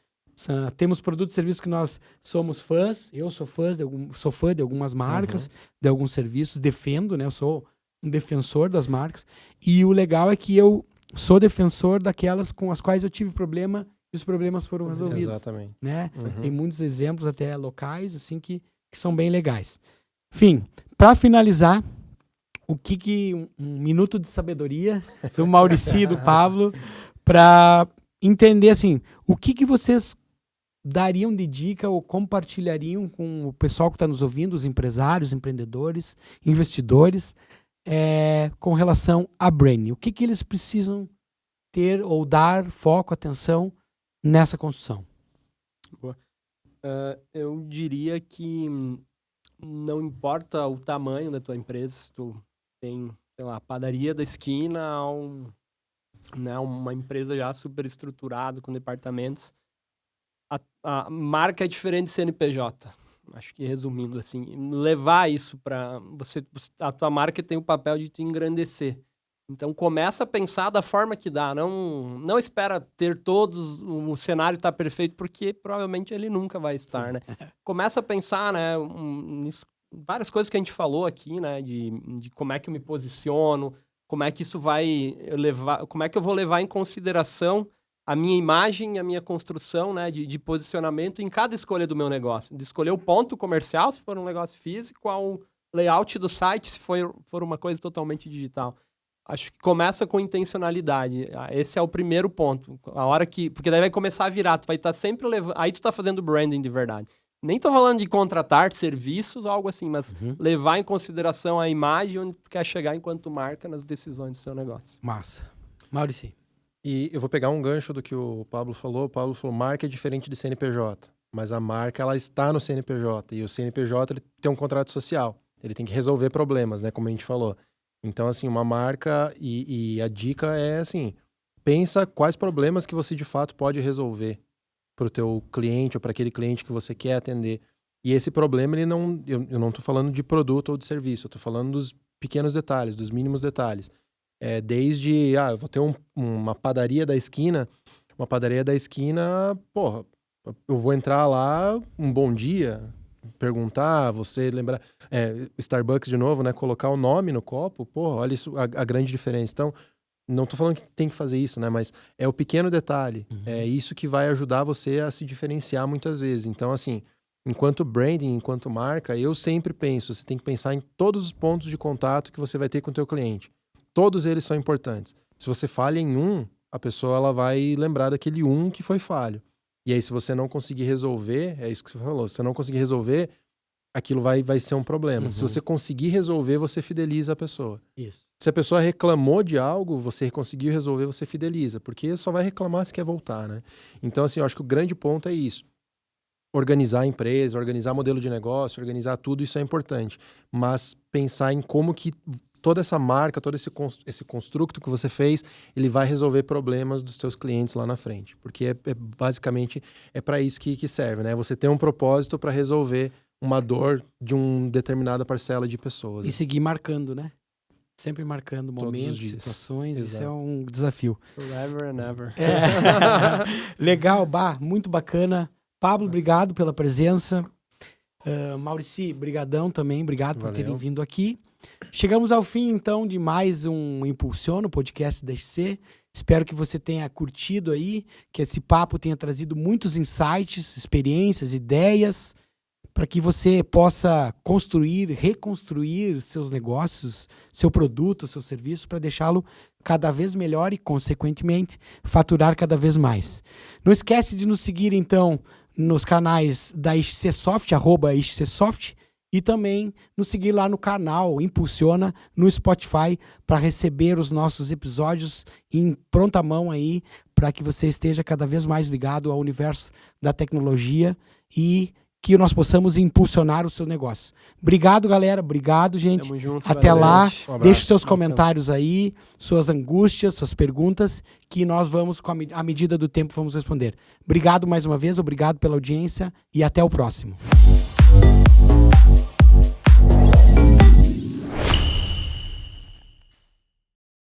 Temos produtos e serviços que nós somos fãs. Eu sou fã de algumas marcas, de alguns serviços, defendo, né? Eu sou um defensor das marcas. E o legal é que eu sou defensor daquelas com as quais eu tive problema e os problemas foram resolvidos. Exatamente. Né? Tem muitos exemplos até locais assim que são bem legais. Enfim, para finalizar, um minuto de sabedoria do Maurici e do Pablo para entender assim, o que vocês dariam de dica ou compartilhariam com o pessoal que está nos ouvindo, os empresários, empreendedores, investidores, com relação a branding? O que eles precisam ter ou dar foco, atenção nessa construção? Eu diria que não importa o tamanho da tua empresa, se tu tem, sei lá, padaria da esquina a uma empresa já super estruturada com departamentos, a marca é diferente de CNPJ. Acho que resumindo assim, levar isso para você, a tua marca tem o papel de te engrandecer. Então começa a pensar da forma que dá, não espera ter todos, o cenário tá perfeito, porque provavelmente ele nunca vai estar, né? Começa a pensar, né, nisso, várias coisas que a gente falou aqui, né, de como é que eu me posiciono, como é que isso vai levar, como é que eu vou levar em consideração a minha imagem, a minha construção, né, de posicionamento em cada escolha do meu negócio. De escolher o ponto comercial, se for um negócio físico, ao layout do site, se for uma coisa totalmente digital. Acho que começa com intencionalidade. Esse é o primeiro ponto. Porque daí vai começar a virar, tu vai estar sempre levando... Aí tu tá fazendo branding de verdade. Nem tô falando de contratar serviços ou algo assim, mas levar em consideração a imagem onde tu quer chegar enquanto marca nas decisões do seu negócio. Massa. Maurici. E eu vou pegar um gancho do que o Pablo falou. O Pablo falou, marca é diferente de CNPJ. Mas a marca, ela está no CNPJ. E o CNPJ, ele tem um contrato social. Ele tem que resolver problemas, né? Como a gente falou. Então, assim, uma marca e a dica é, assim, pensa quais problemas que você, de fato, pode resolver para o teu cliente ou para aquele cliente que você quer atender. E esse problema, eu não estou falando de produto ou de serviço. Eu estou falando dos pequenos detalhes, dos mínimos detalhes. Desde, eu vou ter uma padaria da esquina. Uma padaria da esquina, porra, eu vou entrar lá, um bom dia, perguntar, você lembrar... Starbucks de novo, né? Colocar o nome no copo, porra, olha isso, a grande diferença. Então, não tô falando que tem que fazer isso, né? Mas é o pequeno detalhe. É isso que vai ajudar você a se diferenciar muitas vezes. Então, assim, enquanto branding, enquanto marca, eu sempre penso, você tem que pensar em todos os pontos de contato que você vai ter com o teu cliente. Todos eles são importantes. Se você falha em um, a pessoa ela vai lembrar daquele um que foi falho. E aí, se você não conseguir resolver, é isso que você falou, se você não conseguir resolver, aquilo vai ser um problema. Se você conseguir resolver, você fideliza a pessoa. Isso. Se a pessoa reclamou de algo, você conseguiu resolver, você fideliza. Porque só vai reclamar se quer voltar, né? Então, assim, eu acho que o grande ponto é isso. Organizar a empresa, organizar modelo de negócio, organizar tudo, isso é importante. Mas pensar em como que toda essa marca, todo esse construto que você fez, ele vai resolver problemas dos seus clientes lá na frente. Porque basicamente é para isso que serve, né? Você tem um propósito para resolver uma dor de uma determinada parcela de pessoas. E seguir marcando, né? Sempre marcando momentos, situações. Exato. Isso é um desafio. Forever and ever. Legal, muito bacana. Pablo, obrigado pela presença. Maurici, brigadão também. Obrigado por terem vindo aqui. Chegamos ao fim, então, de mais um Impulsiona, o podcast da SC. Espero que você tenha curtido aí, que esse papo tenha trazido muitos insights, experiências, ideias, para que você possa construir, reconstruir seus negócios, seu produto, seu serviço, para deixá-lo cada vez melhor e, consequentemente, faturar cada vez mais. Não esquece de nos seguir, então, nos canais da XCsoft, @XCsoft, e também nos seguir lá no canal Impulsiona no Spotify para receber os nossos episódios em pronta mão aí, para que você esteja cada vez mais ligado ao universo da tecnologia e que nós possamos impulsionar o seu negócio. Obrigado, galera. Obrigado, gente. Tamo junto, Até valeu, lá. gente. Um abraço. Deixe seus comentários aí, suas angústias, suas perguntas, que nós vamos, à medida do tempo, vamos responder. Obrigado mais uma vez, obrigado pela audiência e até o próximo.